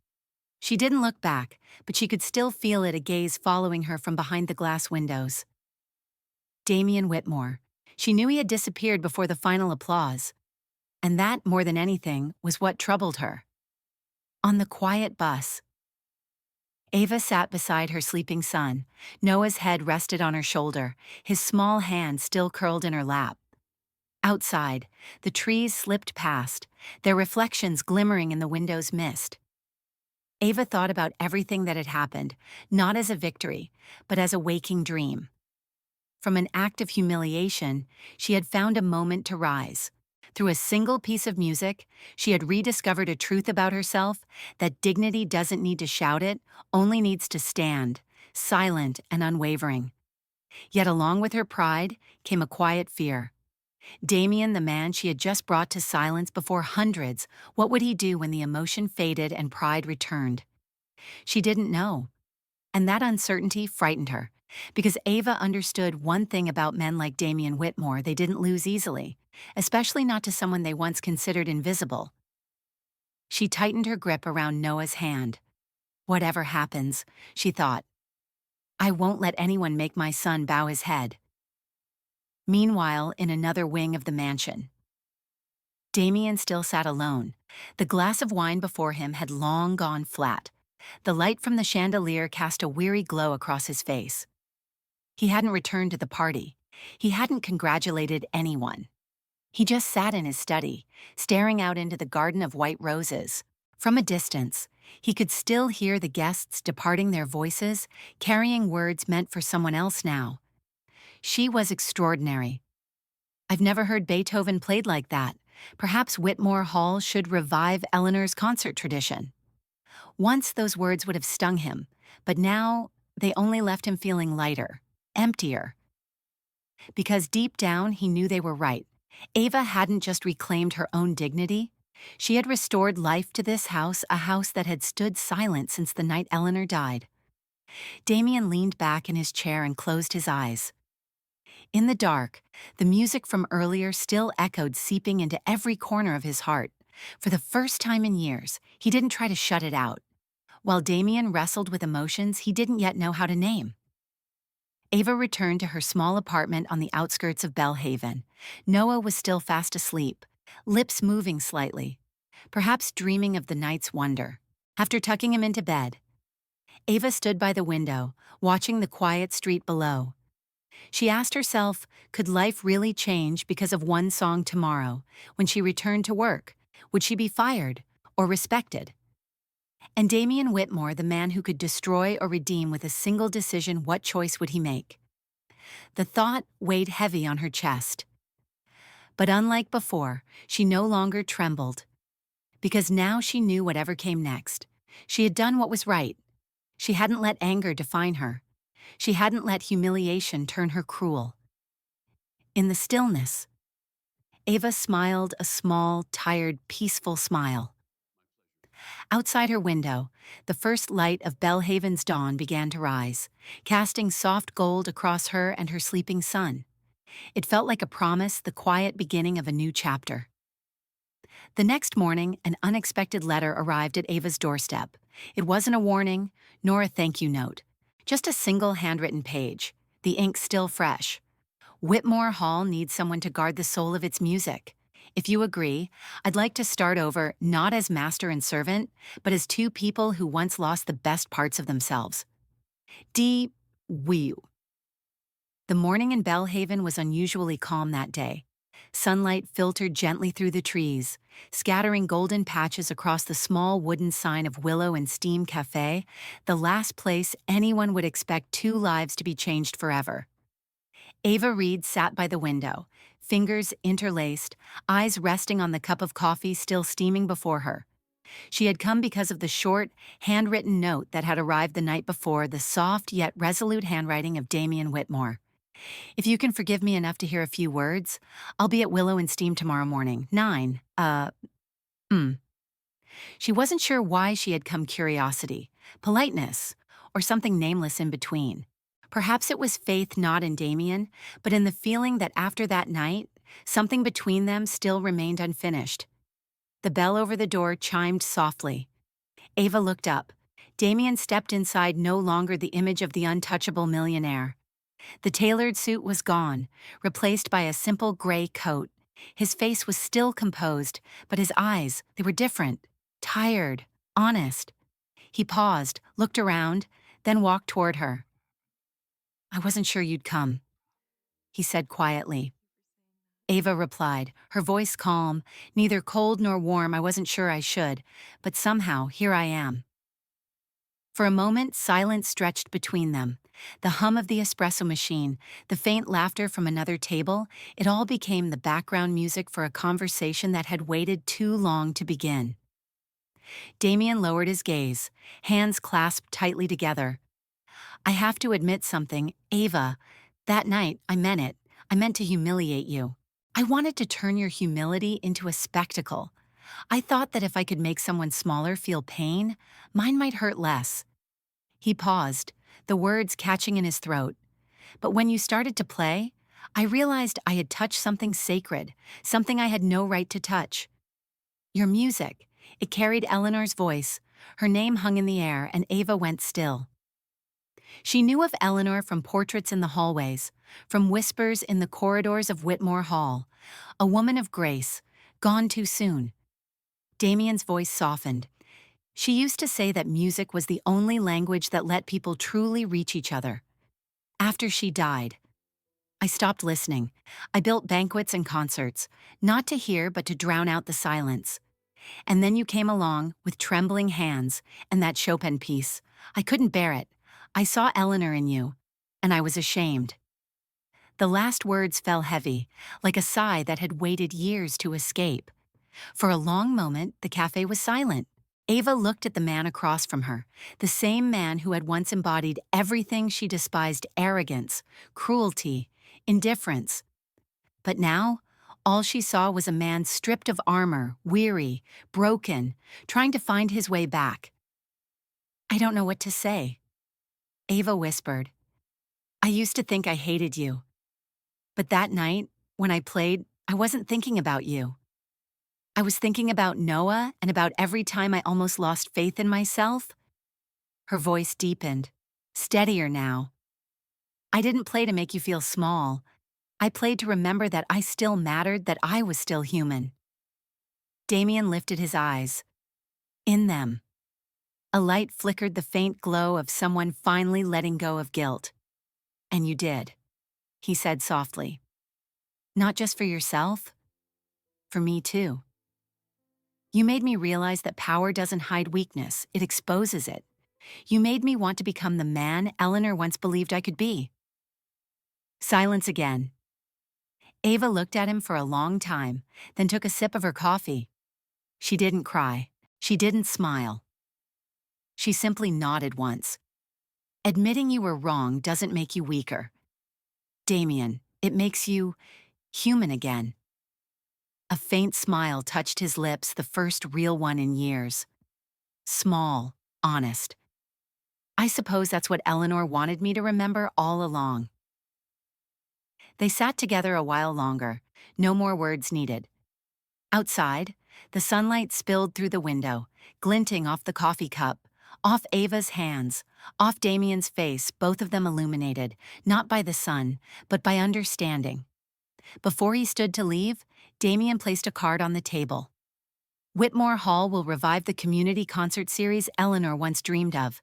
Speaker 1: She didn't look back, but she could still feel it, a gaze following her from behind the glass windows. Damien Whitmore. She knew he had disappeared before the final applause, and that, more than anything, was what troubled her. On the quiet bus, Ava sat beside her sleeping son. Noah's head rested on her shoulder, his small hand still curled in her lap. Outside, the trees slipped past, their reflections glimmering in the window's mist. Ava thought about everything that had happened, not as a victory, but as a waking dream. From an act of humiliation, she had found a moment to rise. Through a single piece of music, she had rediscovered a truth about herself, that dignity doesn't need to shout it, only needs to stand, silent and unwavering. Yet along with her pride came a quiet fear. Damien, the man she had just brought to silence before hundreds, what would he do when the emotion faded and pride returned? She didn't know. And that uncertainty frightened her, because Ava understood one thing about men like Damien Whitmore: they didn't lose easily, especially not to someone they once considered invisible. She tightened her grip around Noah's hand. Whatever happens, she thought, I won't let anyone make my son bow his head. Meanwhile, in another wing of the mansion, Damien still sat alone. The glass of wine before him had long gone flat. The light from the chandelier cast a weary glow across his face. He hadn't returned to the party. He hadn't congratulated anyone. He just sat in his study, staring out into the garden of white roses. From a distance, he could still hear the guests departing, their voices, carrying words meant for someone else now. She was extraordinary. I've never heard Beethoven played like that. Perhaps Whitmore Hall should revive Eleanor's concert tradition. Once those words would have stung him, but now they only left him feeling lighter, emptier. Because deep down he knew they were right. Ava hadn't just reclaimed her own dignity, she had restored life to this house, a house that had stood silent since the night Eleanor died. Damien leaned back in his chair and closed his eyes. In the dark, the music from earlier still echoed, seeping into every corner of his heart. For the first time in years, he didn't try to shut it out. While Damien wrestled with emotions he didn't yet know how to name. Ava returned to her small apartment on the outskirts of Belhaven. Noah was still fast asleep, lips moving slightly, perhaps dreaming of the night's wonder. After tucking him into bed, Ava stood by the window, watching the quiet street below. She asked herself, could life really change because of one song tomorrow? When she returned to work, would she be fired or respected? And Damien Whitmore, the man who could destroy or redeem with a single decision, what choice would he make? The thought weighed heavy on her chest. But unlike before, she no longer trembled. Because now she knew whatever came next. She had done what was right. She hadn't let anger define her. She hadn't let humiliation turn her cruel. In the stillness, Ava smiled, a small, tired, peaceful smile. Outside her window, the first light of Belhaven's dawn began to rise, casting soft gold across her and her sleeping son. It felt like a promise, the quiet beginning of a new chapter. The next morning, an unexpected letter arrived at Ava's doorstep. It wasn't a warning, nor a thank you note, just a single handwritten page, the ink still fresh. Whitmore Hall needs someone to guard the soul of its music. If you agree, I'd like to start over, not as master and servant, but as two people who once lost the best parts of themselves. D. Whew. The morning in Belhaven was unusually calm that day. Sunlight filtered gently through the trees, scattering golden patches across the small wooden sign of Willow and Steam Cafe, the last place anyone would expect two lives to be changed forever. Ava Reed sat by the window, fingers interlaced, eyes resting on the cup of coffee still steaming before her. She had come because of the short, handwritten note that had arrived the night before, the soft yet resolute handwriting of Damien Whitmore. If you can forgive me enough to hear a few words, I'll be at Willow and Steam tomorrow morning. 9. Mm. She wasn't sure why she had come curiosity, politeness, or something nameless in between. Perhaps it was faith not in Damien, but in the feeling that after that night, something between them still remained unfinished. The bell over the door chimed softly. Ava looked up. Damien stepped inside, no longer the image of the untouchable millionaire. The tailored suit was gone, replaced by a simple gray coat. His face was still composed, but his eyes, they were different, tired, honest. He paused, looked around, then walked toward her. "I wasn't sure you'd come," he said quietly. Ava replied, her voice calm, neither cold nor warm. "I wasn't sure I should, but somehow here I am." For a moment, silence stretched between them. The hum of the espresso machine, the faint laughter from another table, it all became the background music for a conversation that had waited too long to begin. Damien lowered his gaze, hands clasped tightly together. "I have to admit something, Ava. That night, I meant it. I meant to humiliate you. I wanted to turn your humility into a spectacle. I thought that if I could make someone smaller feel pain, mine might hurt less." He paused, the words catching in his throat. "But when you started to play, I realized I had touched something sacred, something I had no right to touch. Your music." It carried Eleanor's voice. Her name hung in the air, and Ava went still. She knew of Eleanor from portraits in the hallways, from whispers in the corridors of Whitmore Hall. A woman of grace, gone too soon. Damien's voice softened. "She used to say that music was the only language that let people truly reach each other. After she died, I stopped listening. I built banquets and concerts, not to hear but to drown out the silence. And then you came along with trembling hands and that Chopin piece. I couldn't bear it. I saw Eleanor in you, and I was ashamed." The last words fell heavy, like a sigh that had waited years to escape. For a long moment, the cafe was silent. Ava looked at the man across from her, the same man who had once embodied everything she despised: arrogance, cruelty, indifference. But now, all she saw was a man stripped of armor, weary, broken, trying to find his way back. "I don't know what to say," Ava whispered. "I used to think I hated you. But that night, when I played, I wasn't thinking about you. I was thinking about Noah and about every time I almost lost faith in myself." Her voice deepened, steadier now. "I didn't play to make you feel small. I played to remember that I still mattered, that I was still human." Damien lifted his eyes. In them, a light flickered, the faint glow of someone finally letting go of guilt. "And you did," he said softly. "Not just for yourself, for me too. You made me realize that power doesn't hide weakness, it exposes it. You made me want to become the man Eleanor once believed I could be." Silence again. Ava looked at him for a long time, then took a sip of her coffee. She didn't cry. She didn't smile. She simply nodded once. "Admitting you were wrong doesn't make you weaker, Damien. It makes you human again." A faint smile touched his lips, the first real one in years. Small, honest. "I suppose that's what Eleanor wanted me to remember all along." They sat together a while longer, no more words needed. Outside, the sunlight spilled through the window, glinting off the coffee cup, off Ava's hands, off Damien's face, both of them illuminated, not by the sun, but by understanding. Before he stood to leave, Damien placed a card on the table. "Whitmore Hall will revive the community concert series Eleanor once dreamed of.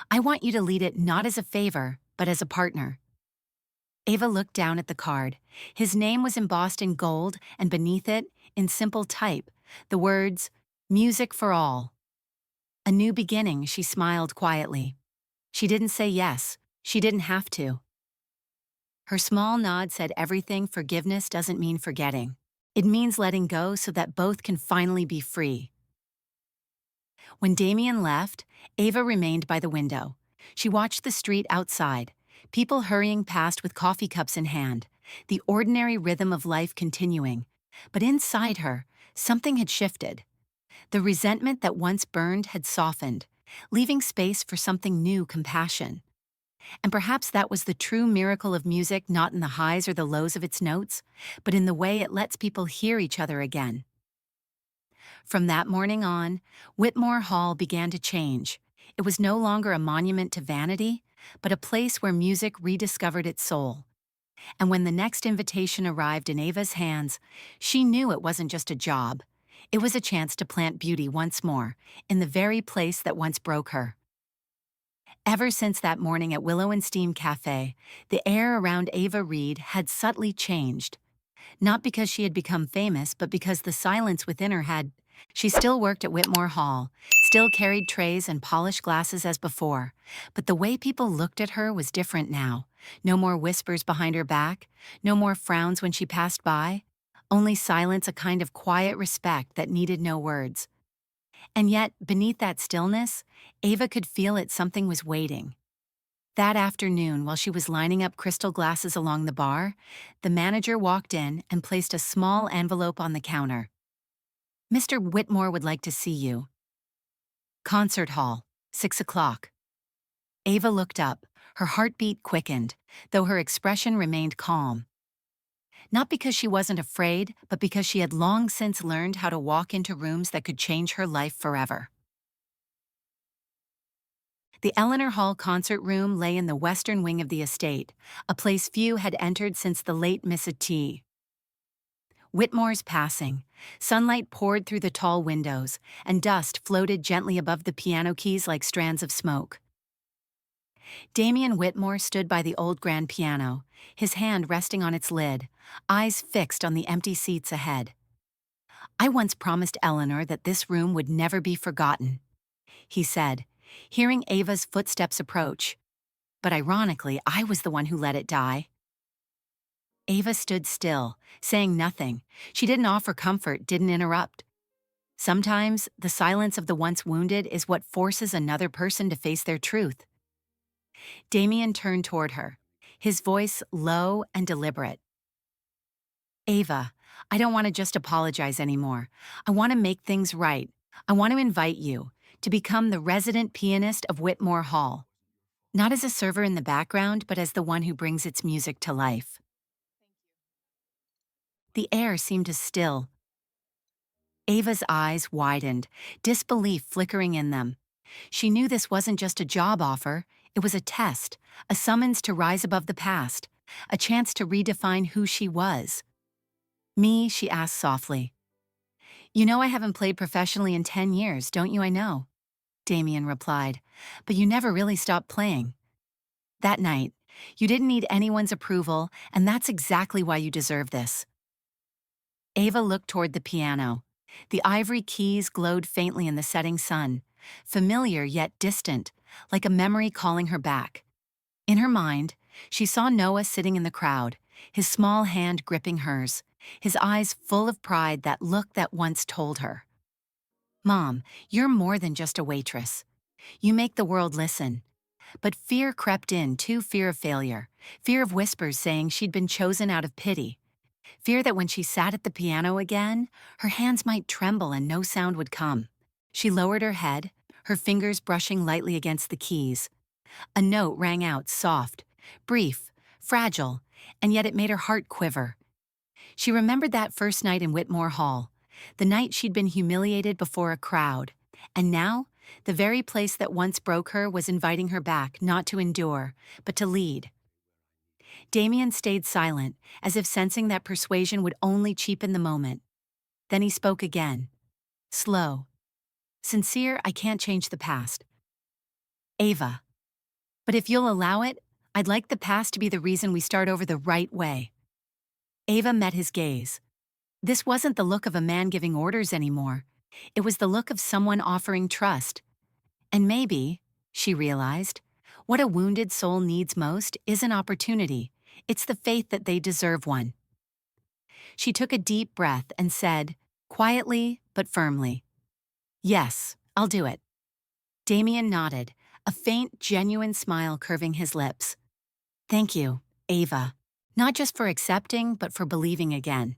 Speaker 1: I want you to lead it not as a favor, but as a partner." Ava looked down at the card. His name was embossed in gold, and beneath it, in simple type, the words, "Music for All." A new beginning, she smiled quietly. She didn't say yes. She didn't have to. Her small nod said everything. Forgiveness doesn't mean forgetting. It means letting go so that both can finally be free. When Damien left, Ava remained by the window. She watched the street outside, people hurrying past with coffee cups in hand, the ordinary rhythm of life continuing. But inside her, something had shifted. The resentment that once burned had softened, leaving space for something new: compassion. And perhaps that was the true miracle of music, not in the highs or the lows of its notes, but in the way it lets people hear each other again. From that morning on, Whitmore Hall began to change. It was no longer a monument to vanity, but a place where music rediscovered its soul. And when the next invitation arrived in Ava's hands, she knew it wasn't just a job. It was a chance to plant beauty once more, in the very place that once broke her. Ever since that morning at Willow and Steam Cafe, the air around Ava Reed had subtly changed. Not because she had become famous, but because the silence within her had. She still worked at Whitmore Hall, still carried trays and polished glasses as before, but the way people looked at her was different now. No more whispers behind her back, no more frowns when she passed by, only silence, a kind of quiet respect that needed no words. And yet, beneath that stillness, Ava could feel it. Something was waiting. That afternoon, while she was lining up crystal glasses along the bar, the manager walked in and placed a small envelope on the counter. "Mr. Whitmore would like to see you. Concert hall, 6 o'clock. Ava looked up, her heartbeat quickened, though her expression remained calm. Not because she wasn't afraid, but because she had long since learned how to walk into rooms that could change her life forever. The Eleanor Hall concert room lay in the western wing of the estate, a place few had entered since the late Mrs. T. Whitmore's passing. Sunlight poured through the tall windows, and dust floated gently above the piano keys like strands of smoke. Damien Whitmore stood by the old grand piano, his hand resting on its lid, eyes fixed on the empty seats ahead. "I once promised Eleanor that this room would never be forgotten," he said, hearing Ava's footsteps approach. "But ironically, I was the one who let it die." Ava stood still, saying nothing. She didn't offer comfort, didn't interrupt. Sometimes, the silence of the once wounded is what forces another person to face their truth. Damien turned toward her, his voice low and deliberate. "Ava, I don't want to just apologize anymore. I want to make things right. I want to invite you to become the resident pianist of Whitmore Hall. Not as a server in the background, but as the one who brings its music to life." The air seemed to still. Ava's eyes widened, disbelief flickering in them. She knew this wasn't just a job offer, it was a test, a summons to rise above the past, a chance to redefine who she was. "Me?" she asked softly. "You know I haven't played professionally in 10 years, don't you? I know," Damien replied. "But you never really stopped playing. That night, you didn't need anyone's approval, and that's exactly why you deserve this." Ava looked toward the piano. The ivory keys glowed faintly in the setting sun, familiar yet distant, like a memory calling her back. In her mind, she saw Noah sitting in the crowd, his small hand gripping hers, his eyes full of pride, that look that once told her, "Mom, you're more than just a waitress. You make the world listen." But fear crept in, too, fear of failure, fear of whispers saying she'd been chosen out of pity, fear that when she sat at the piano again, her hands might tremble and no sound would come. She lowered her head, her fingers brushing lightly against the keys. A note rang out, soft, brief, fragile, and yet it made her heart quiver. She remembered that first night in Whitmore Hall, the night she'd been humiliated before a crowd, and now, the very place that once broke her was inviting her back, not to endure, but to lead. Damien stayed silent, as if sensing that persuasion would only cheapen the moment. Then he spoke again. Slow. Sincere. "I can't change the past, Ava. But if you'll allow it, I'd like the past to be the reason we start over the right way." Ava met his gaze. This wasn't the look of a man giving orders anymore. It was the look of someone offering trust. And maybe, she realized, what a wounded soul needs most isn't opportunity. It's the faith that they deserve one. She took a deep breath and said, quietly but firmly, "Yes, I'll do it." Damien nodded, a faint, genuine smile curving his lips. "Thank you, Ava. Not just for accepting, but for believing again."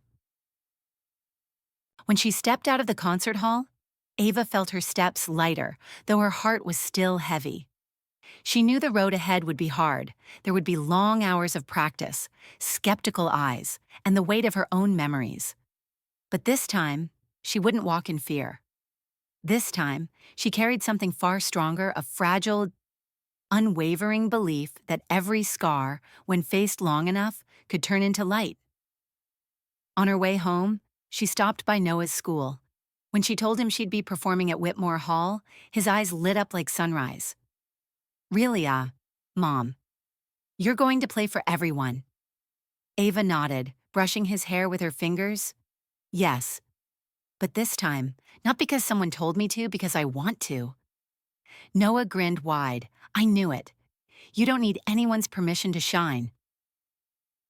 Speaker 1: When she stepped out of the concert hall, Ava felt her steps lighter, though her heart was still heavy. She knew the road ahead would be hard. There would be long hours of practice, skeptical eyes, and the weight of her own memories. But this time, she wouldn't walk in fear. This time, she carried something far stronger, a fragile, unwavering belief that every scar, when faced long enough, could turn into light. On her way home, she stopped by Noah's school. When she told him she'd be performing at Whitmore Hall, his eyes lit up like sunrise. "Really, Mom? You're going to play for everyone?" Ava nodded, brushing his hair with her fingers. "Yes, but this time, not because someone told me to, because I want to." Noah grinned wide. "I knew it. You don't need anyone's permission to shine."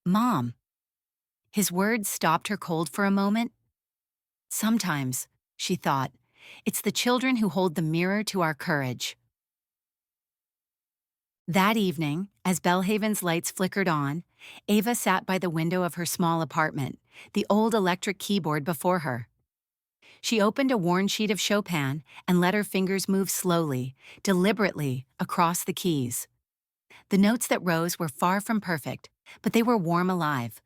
Speaker 1: "Mom." His words stopped her cold for a moment. "Sometimes," she thought, "it's the children who hold the mirror to our courage." That evening, as Bellhaven's lights flickered on, Ava sat by the window of her small apartment, the old electric keyboard before her. She opened a worn sheet of Chopin and let her fingers move slowly, deliberately, across the keys. The notes that rose were far from perfect, but they were warm alive.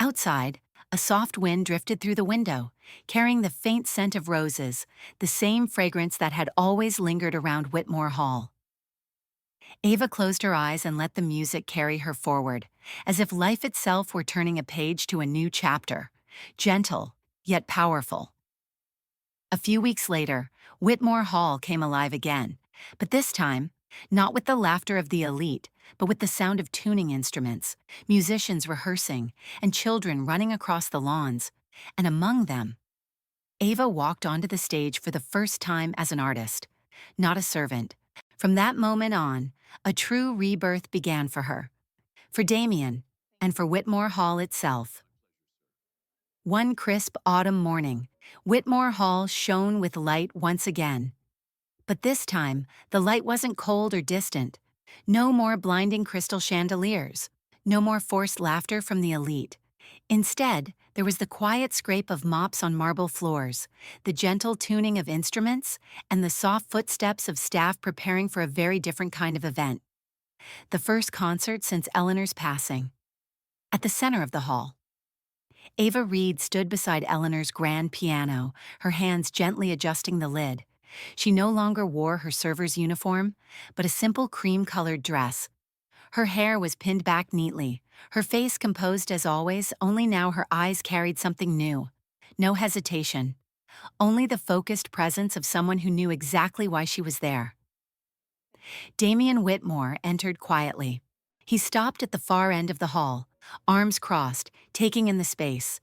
Speaker 1: Outside, a soft wind drifted through the window, carrying the faint scent of roses, the same fragrance that had always lingered around Whitmore Hall. Ava closed her eyes and let the music carry her forward, as if life itself were turning a page to a new chapter, gentle, yet powerful. A few weeks later, Whitmore Hall came alive again, but this time, not with the laughter of the elite, but with the sound of tuning instruments, musicians rehearsing, and children running across the lawns. And among them, Ava walked onto the stage for the first time as an artist, not a servant. From that moment on, a true rebirth began for her, for Damien, and for Whitmore Hall itself. One crisp autumn morning, Whitmore Hall shone with light once again. But this time, the light wasn't cold or distant. No more blinding crystal chandeliers. No more forced laughter from the elite. Instead, there was the quiet scrape of mops on marble floors, the gentle tuning of instruments, and the soft footsteps of staff preparing for a very different kind of event. The first concert since Eleanor's passing. At the center of the hall, Ava Reed stood beside Eleanor's grand piano, her hands gently adjusting the lid. She no longer wore her server's uniform, but a simple cream-colored dress. Her hair was pinned back neatly, her face composed as always, only now her eyes carried something new. No hesitation, only the focused presence of someone who knew exactly why she was there. Damien Whitmore entered quietly. He stopped at the far end of the hall, arms crossed, taking in the space.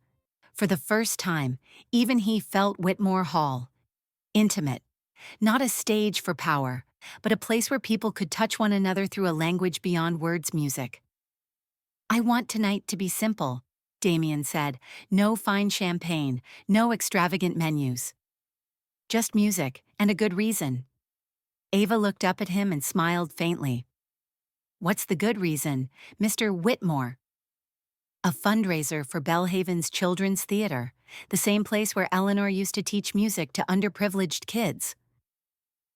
Speaker 1: For the first time, even he felt Whitmore Hall. Intimate. Not a stage for power, but a place where people could touch one another through a language beyond words music. "I want tonight to be simple," Damien said. "No fine champagne, no extravagant menus. Just music, and a good reason." Ava looked up at him and smiled faintly. "What's the good reason, Mr. Whitmore?" "A fundraiser for Bellhaven's Children's Theater, the same place where Eleanor used to teach music to underprivileged kids."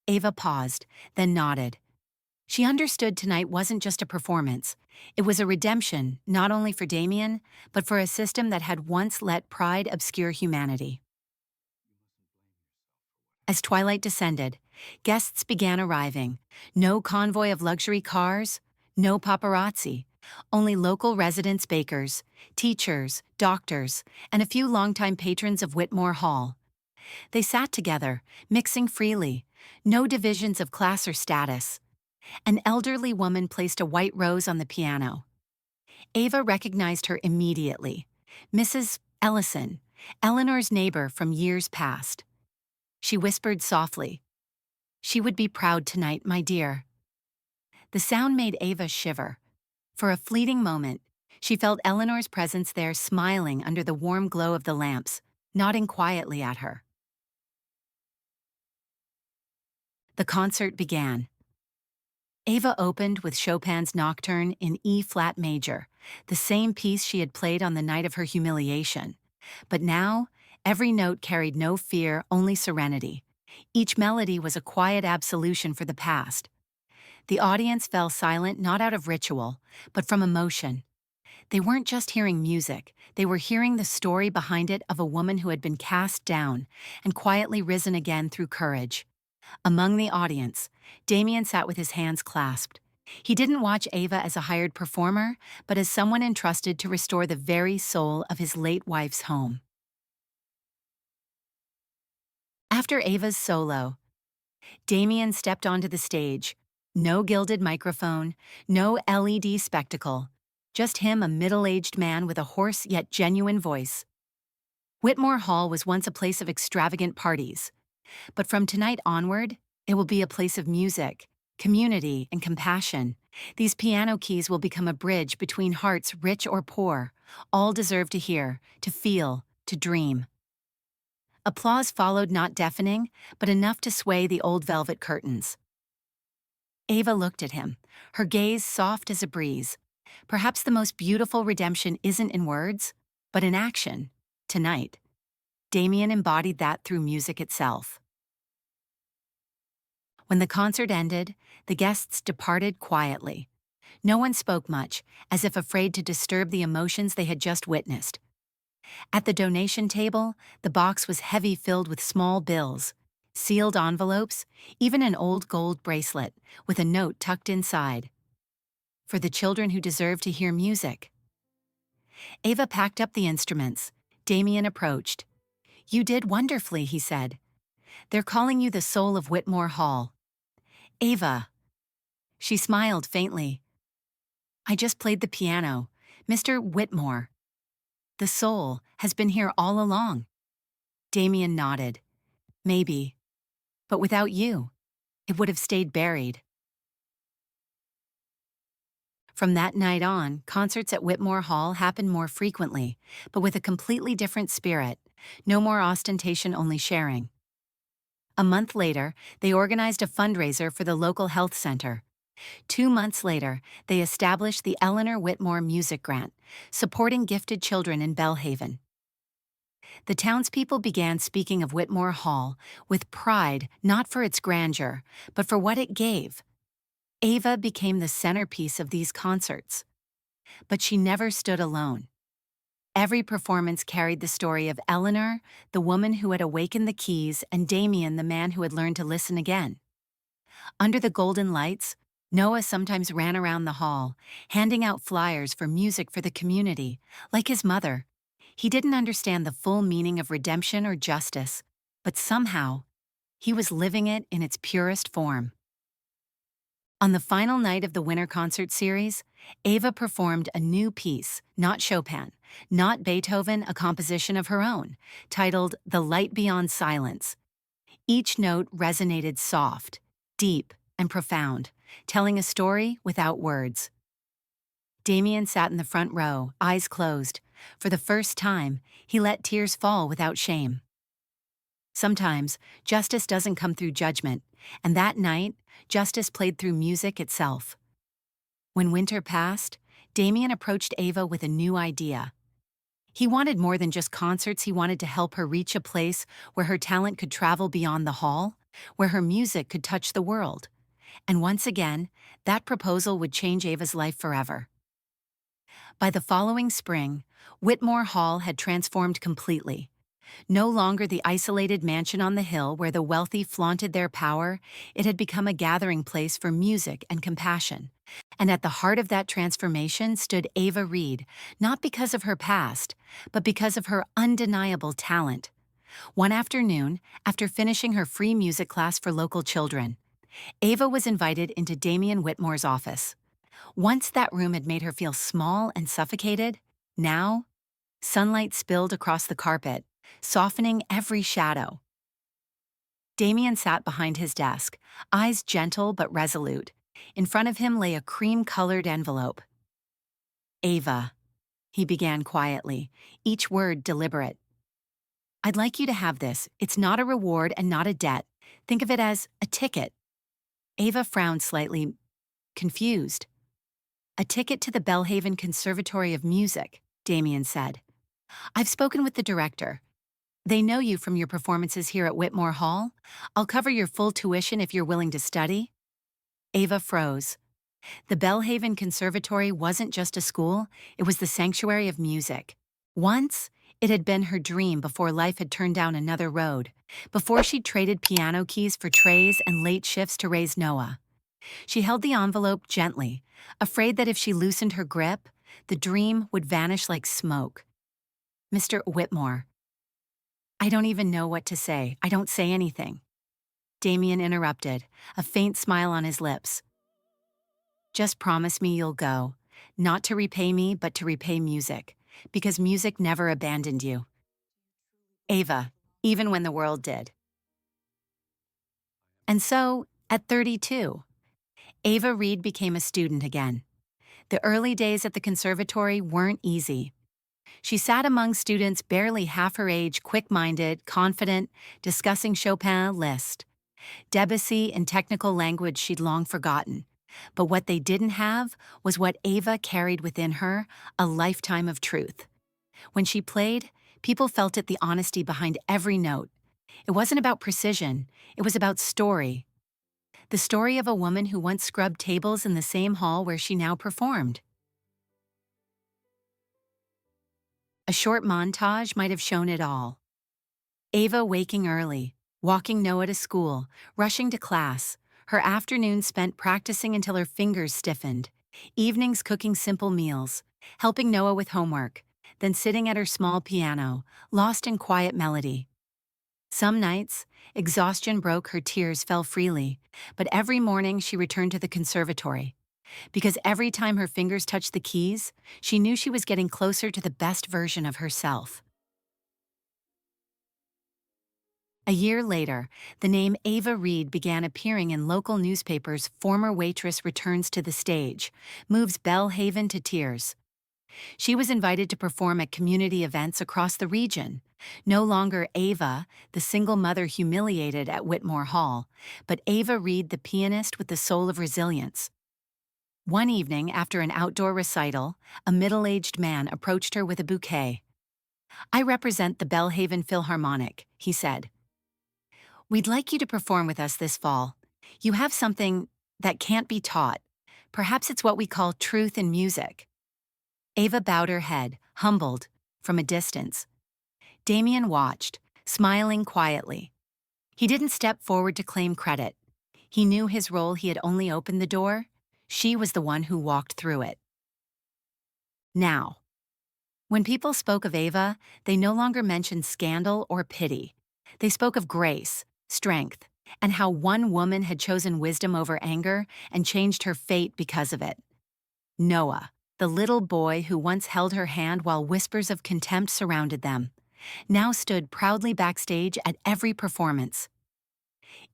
Speaker 1: Ava paused, then nodded. She understood tonight wasn't just a performance. It was a redemption, not only for Damien, but for a system that had once let pride obscure humanity. As twilight descended, guests began arriving. No convoy of luxury cars, no paparazzi, only local residents, bakers, teachers, doctors, and a few longtime patrons of Whitmore Hall. They sat together, mixing freely, no divisions of class or status. An elderly woman placed a white rose on the piano. Ava recognized her immediately. Mrs. Ellison, Eleanor's neighbor from years past. She whispered softly, "She would be proud tonight, my dear." The sound made Ava shiver. For a fleeting moment, She felt Eleanor's presence there, smiling under the warm glow of the lamps, nodding quietly at her. The concert began. Ava opened with Chopin's Nocturne in E-flat major, the same piece she had played on the night of her humiliation. But now, every note carried no fear, only serenity. Each melody was a quiet absolution for the past. The audience fell silent not out of ritual, but from emotion. They weren't just hearing music, they were hearing the story behind it of a woman who had been cast down and quietly risen again through courage. Among the audience, Damien sat with his hands clasped. He didn't watch Ava as a hired performer, but as someone entrusted to restore the very soul of his late wife's home. After Ava's solo, Damien stepped onto the stage. No gilded microphone, no LED spectacle, just him, a middle-aged man with a hoarse yet genuine voice. Whitmore Hall was once a place of extravagant parties, but from tonight onward, it will be a place of music, community, and compassion. These piano keys will become a bridge between hearts rich or poor. All deserve to hear, to feel, to dream. Applause followed, not deafening, but enough to sway the old velvet curtains. Ava looked at him, her gaze soft as a breeze. Perhaps the most beautiful redemption isn't in words, but in action. Tonight, Damien embodied that through music itself. When the concert ended, the guests departed quietly. No one spoke much, as if afraid to disturb the emotions they had just witnessed. At the donation table, the box was heavy, filled with small bills, sealed envelopes, even an old gold bracelet with a note tucked inside. For the children who deserve to hear music. Ava packed up the instruments. Damien approached. "You did wonderfully," he said. "They're calling you the soul of Whitmore Hall." "Ava." She smiled faintly. "I just played the piano. Mr. Whitmore. The soul has been here all along." Damien nodded. "Maybe. But without you, it would have stayed buried." From that night on, concerts at Whitmore Hall happened more frequently, but with a completely different spirit. No more ostentation, only sharing. A month later, they organized a fundraiser for the local health center. 2 months later, they established the Eleanor Whitmore Music Grant, supporting gifted children in Bellhaven. The townspeople began speaking of Whitmore Hall with pride, not for its grandeur, but for what it gave. Ava became the centerpiece of these concerts. But she never stood alone. Every performance carried the story of Eleanor, the woman who had awakened the keys, and Damien, the man who had learned to listen again. Under the golden lights, Noah sometimes ran around the hall, handing out flyers for music for the community. Like his mother, he didn't understand the full meaning of redemption or justice, but somehow, he was living it in its purest form. On the final night of the winter concert series, Ava performed a new piece, not Chopin, not Beethoven, a composition of her own, titled The Light Beyond Silence. Each note resonated soft, deep, and profound, telling a story without words. Damien sat in the front row, eyes closed. For the first time, he let tears fall without shame. Sometimes, justice doesn't come through judgment, and that night, justice played through music itself. When winter passed, Damien approached Ava with a new idea. He wanted more than just concerts. He wanted to help her reach a place where her talent could travel beyond the hall, where her music could touch the world. And once again, that proposal would change Ava's life forever. By the following spring, Whitmore Hall had transformed completely. No longer the isolated mansion on the hill where the wealthy flaunted their power, it had become a gathering place for music and compassion. And at the heart of that transformation stood Ava Reed, not because of her past, but because of her undeniable talent. One afternoon, after finishing her free music class for local children, Ava was invited into Damien Whitmore's office. Once that room had made her feel small and suffocated, now, sunlight spilled across the carpet, softening every shadow. Damien sat behind his desk, eyes gentle but resolute. In front of him lay a cream-colored envelope. "Ava," He began quietly, each word deliberate. I'd like you to have this. It's not a reward and not a debt. Think of it as a ticket. Ava frowned slightly, confused. A ticket to the Belhaven Conservatory of Music, Damien said. I've spoken with the director. They know you from your performances here at Whitmore Hall. I'll cover your full tuition if you're willing to study. Ava froze. The Belhaven Conservatory wasn't just a school, it was the sanctuary of music. Once, it had been her dream before life had turned down another road, before she'd traded piano keys for trays and late shifts to raise Noah. She held the envelope gently, afraid that if she loosened her grip, the dream would vanish like smoke. Mr. Whitmore. I don't even know what to say. I don't say anything. Damien interrupted, a faint smile on his lips. Just promise me you'll go, not to repay me, but to repay music, because music never abandoned you. Ava, even when the world did. And so, at 32, Ava Reed became a student again. The early days at the conservatory weren't easy. She sat among students barely half her age, quick-minded, confident, discussing Chopin's Liszt, Debussy in technical language she'd long forgotten. But what they didn't have was what Ava carried within her, a lifetime of truth. When she played, people felt it, the honesty behind every note. It wasn't about precision, it was about story. The story of a woman who once scrubbed tables in the same hall where she now performed. A short montage might have shown it all. Ava waking early, walking Noah to school, rushing to class, her afternoons spent practicing until her fingers stiffened, evenings cooking simple meals, helping Noah with homework, then sitting at her small piano, lost in quiet melody. Some nights, exhaustion broke, her tears fell freely, but every morning she returned to the conservatory. Because every time her fingers touched the keys, she knew she was getting closer to the best version of herself. A year later, the name Ava Reed began appearing in local newspapers. Former Waitress returns to the stage, moves Belhaven to tears. She was invited to perform at community events across the region. No longer Ava, the single mother humiliated at Whitmore Hall, but Ava Reed, the pianist with the soul of resilience. One evening, after an outdoor recital, a middle-aged man approached her with a bouquet. I represent the Belhaven Philharmonic, he said. We'd like you to perform with us this fall. You have something that can't be taught. Perhaps it's what we call truth in music. Ava bowed her head, humbled, from a distance. Damien watched, smiling quietly. He didn't step forward to claim credit. He knew his role. He had only opened the door. She was the one who walked through it. Now, when people spoke of Ava, they no longer mentioned scandal or pity. They spoke of grace, strength, and how one woman had chosen wisdom over anger and changed her fate because of it. Noah, the little boy who once held her hand while whispers of contempt surrounded them, now stood proudly backstage at every performance.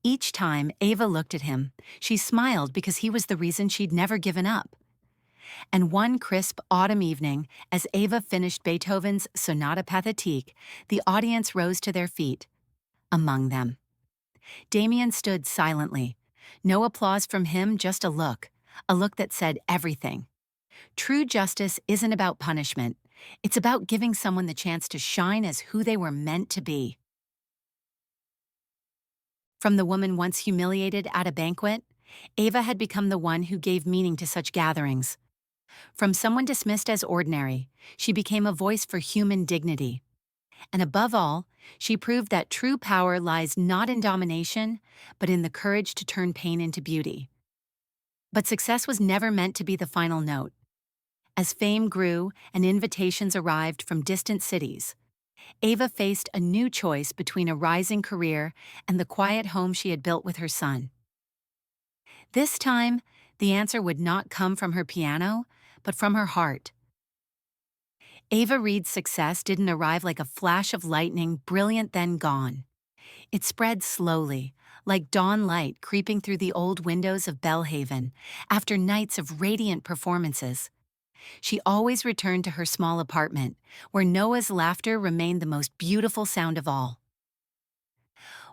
Speaker 1: Each time Ava looked at him, she smiled because he was the reason she'd never given up. And one crisp autumn evening, as Ava finished Beethoven's Sonata Pathétique, the audience rose to their feet. Among them, Damien stood silently. No applause from him, just a look that said everything. True justice isn't about punishment. It's about giving someone the chance to shine as who they were meant to be. From the woman once humiliated at a banquet, Ava had become the one who gave meaning to such gatherings. From someone dismissed as ordinary, she became a voice for human dignity. And above all, she proved that true power lies not in domination, but in the courage to turn pain into beauty. But success was never meant to be the final note. As fame grew and invitations arrived from distant cities, Ava faced a new choice between a rising career and the quiet home she had built with her son. This time, the answer would not come from her piano, but from her heart. Ava Reed's success didn't arrive like a flash of lightning, brilliant then gone. It spread slowly, like dawn light creeping through the old windows of Belhaven, after nights of radiant performances. She always returned to her small apartment, where Noah's laughter remained the most beautiful sound of all.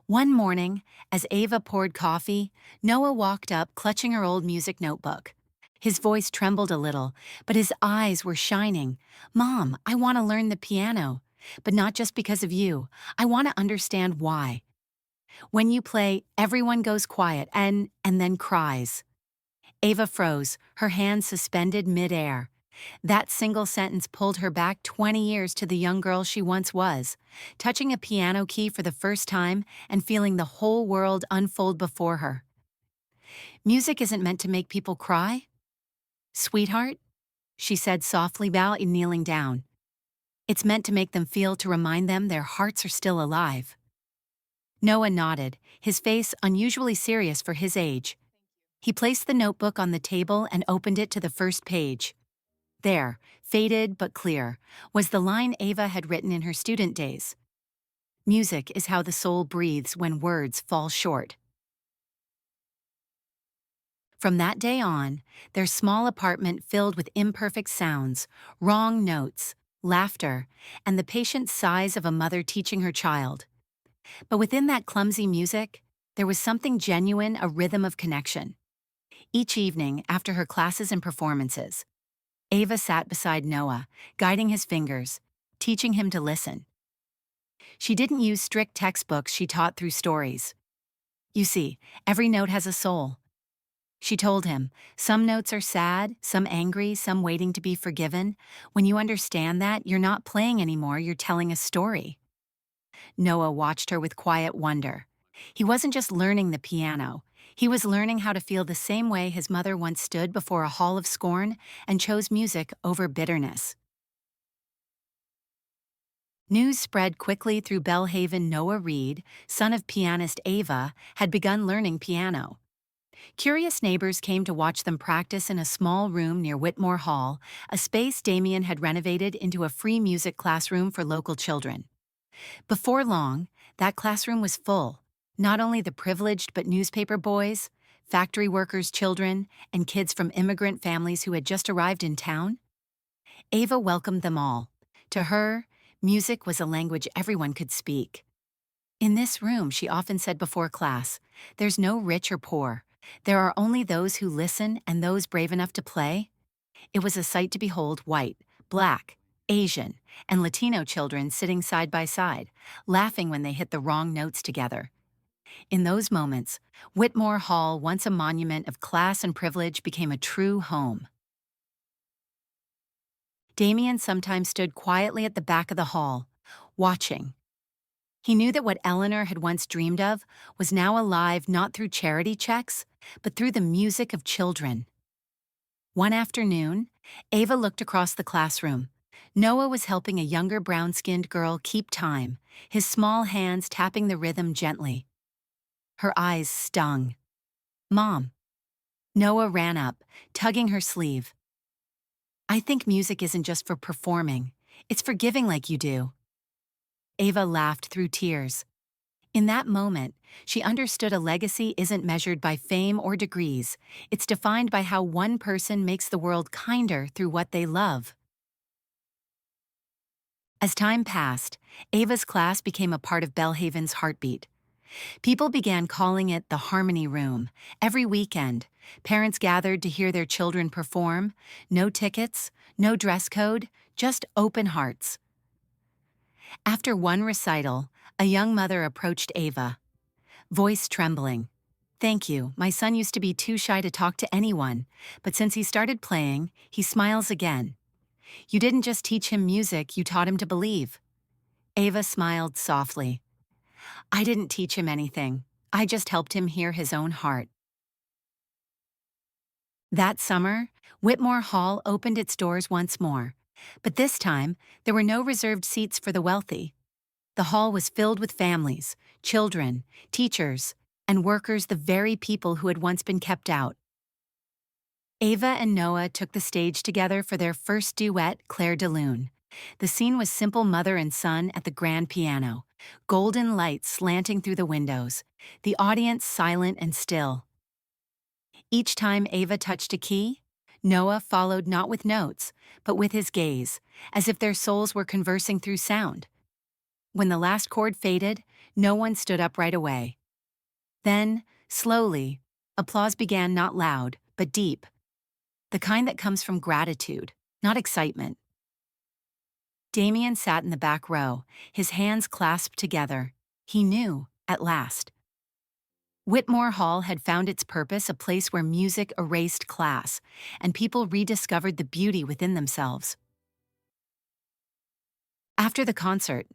Speaker 1: One morning, as Ava poured coffee, Noah walked up clutching her old music notebook. His voice trembled a little, but his eyes were shining. "Mom, I want to learn the piano. But not just because of you. I want to understand why. When you play, everyone goes quiet and then cries." Ava froze, her hands suspended midair. That single sentence pulled her back 20 years to the young girl she once was, touching a piano key for the first time and feeling the whole world unfold before her. "Music isn't meant to make people cry, sweetheart," she said softly while kneeling down. "It's meant to make them feel, to remind them their hearts are still alive." Noah nodded, his face unusually serious for his age. He placed the notebook on the table and opened it to the first page. There, faded but clear, was the line Ava had written in her student days. "Music is how the soul breathes when words fall short." From that day on, their small apartment filled with imperfect sounds, wrong notes, laughter, and the patient sighs of a mother teaching her child. But within that clumsy music, there was something genuine, a rhythm of connection. Each evening, after her classes and performances, Ava sat beside Noah, guiding his fingers, teaching him to listen. She didn't use strict textbooks, she taught through stories. "You see, every note has a soul," she told him. "Some notes are sad, some angry, some waiting to be forgiven. When you understand that, you're not playing anymore, you're telling a story." Noah watched her with quiet wonder. He wasn't just learning the piano. He was learning how to feel the same way his mother once stood before a hall of scorn and chose music over bitterness. News spread quickly through Bellhaven. Noah Reed, son of pianist Ava, had begun learning piano. Curious neighbors came to watch them practice in a small room near Whitmore Hall, a space Damien had renovated into a free music classroom for local children. Before long, that classroom was full, not only the privileged but newspaper boys, factory workers' children, and kids from immigrant families who had just arrived in town. Ava welcomed them all. To her, music was a language everyone could speak. "In this room," she often said before class, "there's no rich or poor. There are only those who listen and those brave enough to play." It was a sight to behold white, black, Asian, and Latino children sitting side by side, laughing when they hit the wrong notes together. In those moments, Whitmore Hall, once a monument of class and privilege, became a true home. Damien sometimes stood quietly at the back of the hall, watching. He knew that what Eleanor had once dreamed of was now alive not through charity checks, but through the music of children. One afternoon, Ava looked across the classroom. Noah was helping a younger brown-skinned girl keep time, his small hands tapping the rhythm gently. Her eyes stung. "Mom." Noah ran up, tugging her sleeve. "I think music isn't just for performing. It's for giving like you do." Ava laughed through tears. In that moment, she understood a legacy isn't measured by fame or degrees. It's defined by how one person makes the world kinder through what they love. As time passed, Ava's class became a part of Bellhaven's heartbeat. People began calling it the Harmony Room. Every weekend, parents gathered to hear their children perform. No tickets, no dress code, just open hearts. After one recital, a young mother approached Ava, voice trembling. "Thank you, my son used to be too shy to talk to anyone, but since he started playing, he smiles again. You didn't just teach him music, you taught him to believe." Ava smiled softly. "I didn't teach him anything. I just helped him hear his own heart." That summer, Whitmore Hall opened its doors once more. But this time, there were no reserved seats for the wealthy. The hall was filled with families, children, teachers, and workers, the very people who had once been kept out. Ava and Noah took the stage together for their first duet, Claire de Lune. The scene was simple mother and son at the grand piano, golden lights slanting through the windows, the audience silent and still. Each time Ava touched a key, Noah followed not with notes, but with his gaze, as if their souls were conversing through sound. When the last chord faded, no one stood up right away. Then, slowly, applause began, not loud, but deep, the kind that comes from gratitude, not excitement. Damien sat in the back row, his hands clasped together. He knew, at last. Whitmore Hall had found its purpose, a place where music erased class, and people rediscovered the beauty within themselves. After the concert,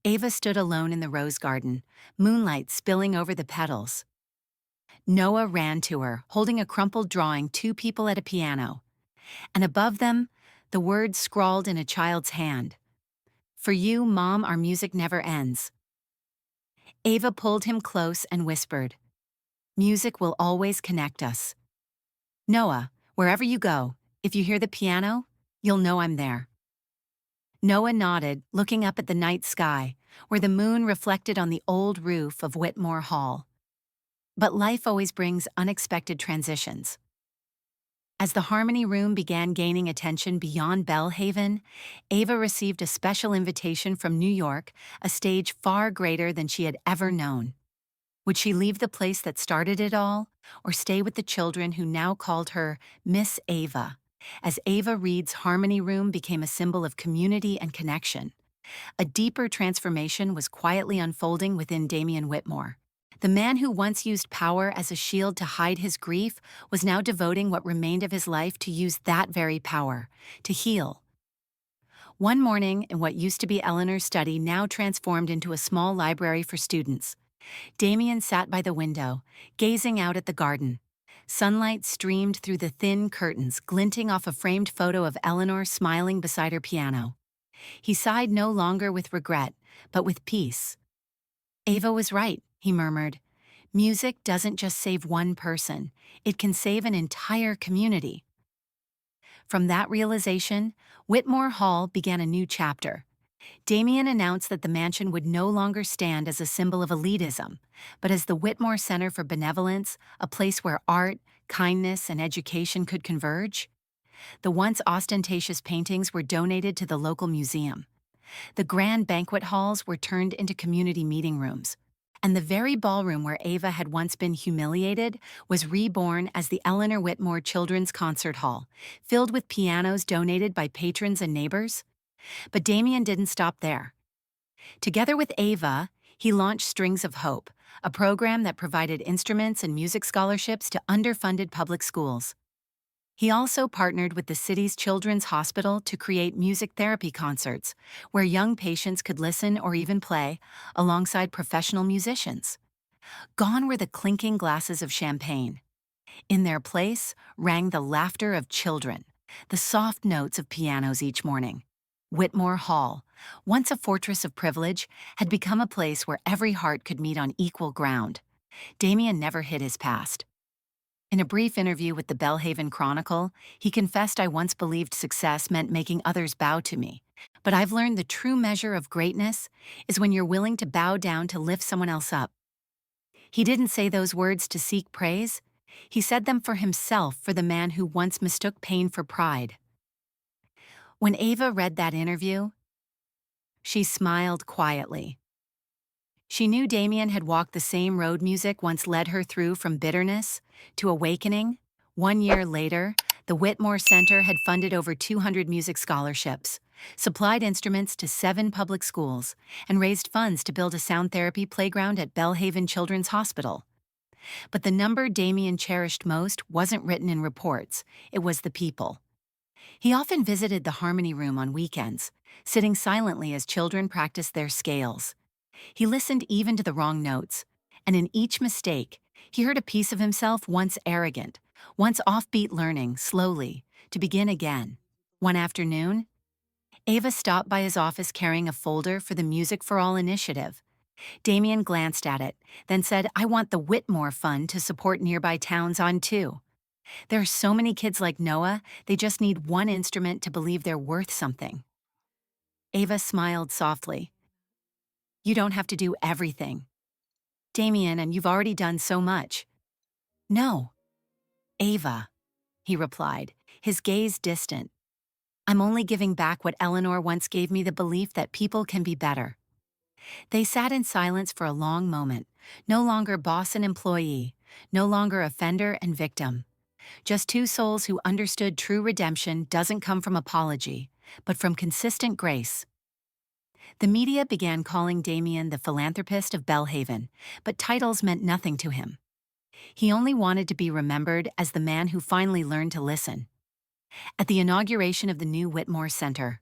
Speaker 1: Ava stood alone in the rose garden, moonlight spilling over the petals. Noah ran to her, holding a crumpled drawing, two people at a piano, and above them, the words scrawled in a child's hand. "For you, Mom, our music never ends." Ava pulled him close and whispered, "Music will always connect us. Noah, wherever you go, if you hear the piano, you'll know I'm there." Noah nodded, looking up at the night sky, where the moon reflected on the old roof of Whitmore Hall. But life always brings unexpected transitions. As the Harmony Room began gaining attention beyond Bellhaven, Ava received a special invitation from New York, a stage far greater than she had ever known. Would she leave the place that started it all, or stay with the children who now called her Miss Ava? As Ava Reed's Harmony Room became a symbol of community and connection, a deeper transformation was quietly unfolding within Damien Whitmore. The man who once used power as a shield to hide his grief was now devoting what remained of his life to use that very power, to heal. One morning, in what used to be Eleanor's study, now transformed into a small library for students, Damien sat by the window, gazing out at the garden. Sunlight streamed through the thin curtains, glinting off a framed photo of Eleanor smiling beside her piano. He sighed no longer with regret, but with peace. "Ava was right," he murmured. "Music doesn't just save one person, it can save an entire community." From that realization, Whitmore Hall began a new chapter. Damien announced that the mansion would no longer stand as a symbol of elitism, but as the Whitmore Center for Benevolence, a place where art, kindness, and education could converge. The once ostentatious paintings were donated to the local museum. The grand banquet halls were turned into community meeting rooms. And the very ballroom where Ava had once been humiliated was reborn as the Eleanor Whitmore Children's Concert Hall, filled with pianos donated by patrons and neighbors. But Damien didn't stop there. Together with Ava, he launched Strings of Hope, a program that provided instruments and music scholarships to underfunded public schools. He also partnered with the city's Children's Hospital to create music therapy concerts, where young patients could listen or even play alongside professional musicians. Gone were the clinking glasses of champagne. In their place rang the laughter of children, the soft notes of pianos each morning. Whitmore Hall, once a fortress of privilege, had become a place where every heart could meet on equal ground. Damien never hid his past. In a brief interview with the Bellhaven Chronicle, he confessed, "I once believed success meant making others bow to me. But I've learned the true measure of greatness is when you're willing to bow down to lift someone else up." He didn't say those words to seek praise. He said them for himself, for the man who once mistook pain for pride. When Ava read that interview, she smiled quietly. She knew Damien had walked the same road music once led her through from bitterness to awakening. 1 year later, the Whitmore Center had funded over 200 music scholarships, supplied instruments to 7 public schools, and raised funds to build a sound therapy playground at Bellhaven Children's Hospital. But the number Damien cherished most wasn't written in reports, it was the people. He often visited the Harmony Room on weekends, sitting silently as children practiced their scales. He listened even to the wrong notes, and in each mistake, he heard a piece of himself once arrogant, once offbeat, learning, slowly, to begin again. One afternoon, Ava stopped by his office carrying a folder for the Music for All initiative. Damien glanced at it, then said, "I want the Whitmore Fund to support nearby towns on too. There are so many kids like Noah, they just need one instrument to believe they're worth something." Ava smiled softly. "You don't have to do everything, Damien, and you've already done so much." "No, Ava," he replied, his gaze distant. I'm only giving back what Eleanor once gave me, the belief that people can be better. They sat in silence for a long moment, no longer boss and employee, no longer offender and victim. Just two souls who understood true redemption doesn't come from apology, but from consistent grace. The media began calling Damien the philanthropist of Belhaven, but titles meant nothing to him. He only wanted to be remembered as the man who finally learned to listen. At the inauguration of the new Whitmore Center,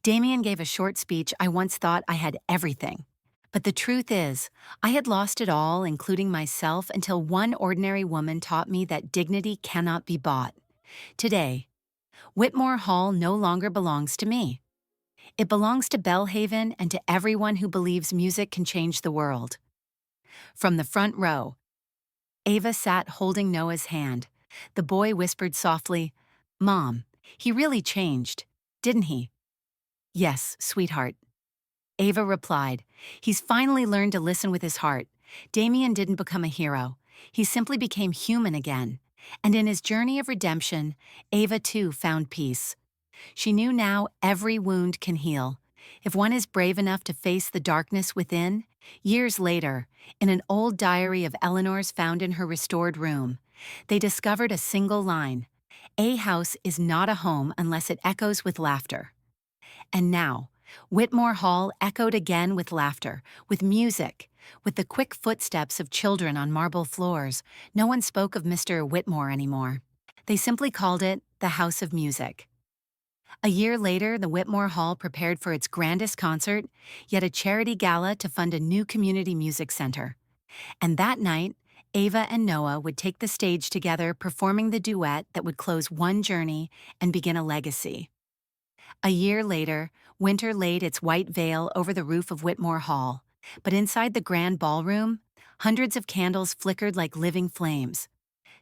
Speaker 1: Damien gave a short speech. I once thought I had everything. But the truth is, I had lost it all, including myself, until one ordinary woman taught me that dignity cannot be bought. Today, Whitmore Hall no longer belongs to me. It belongs to Belhaven and to everyone who believes music can change the world. From the front row, Ava sat holding Noah's hand. The boy whispered softly, "Mom, he really changed, didn't he?" "Yes, sweetheart," Ava replied. "He's finally learned to listen with his heart." Damien didn't become a hero. He simply became human again. And in his journey of redemption, Ava too found peace. She knew now every wound can heal, if one is brave enough to face the darkness within. Years later, in an old diary of Eleanor's found in her restored room, they discovered a single line: "A house is not a home unless it echoes with laughter." And now, Whitmore Hall echoed again with laughter, with music, with the quick footsteps of children on marble floors. No one spoke of Mr. Whitmore anymore. They simply called it the House of Music. A year later, the Whitmore Hall prepared for its grandest concert, yet a charity gala to fund a new community music center. And that night, Ava and Noah would take the stage together, performing the duet that would close one journey and begin a legacy. A year later, winter laid its white veil over the roof of Whitmore Hall, but inside the grand ballroom, hundreds of candles flickered like living flames.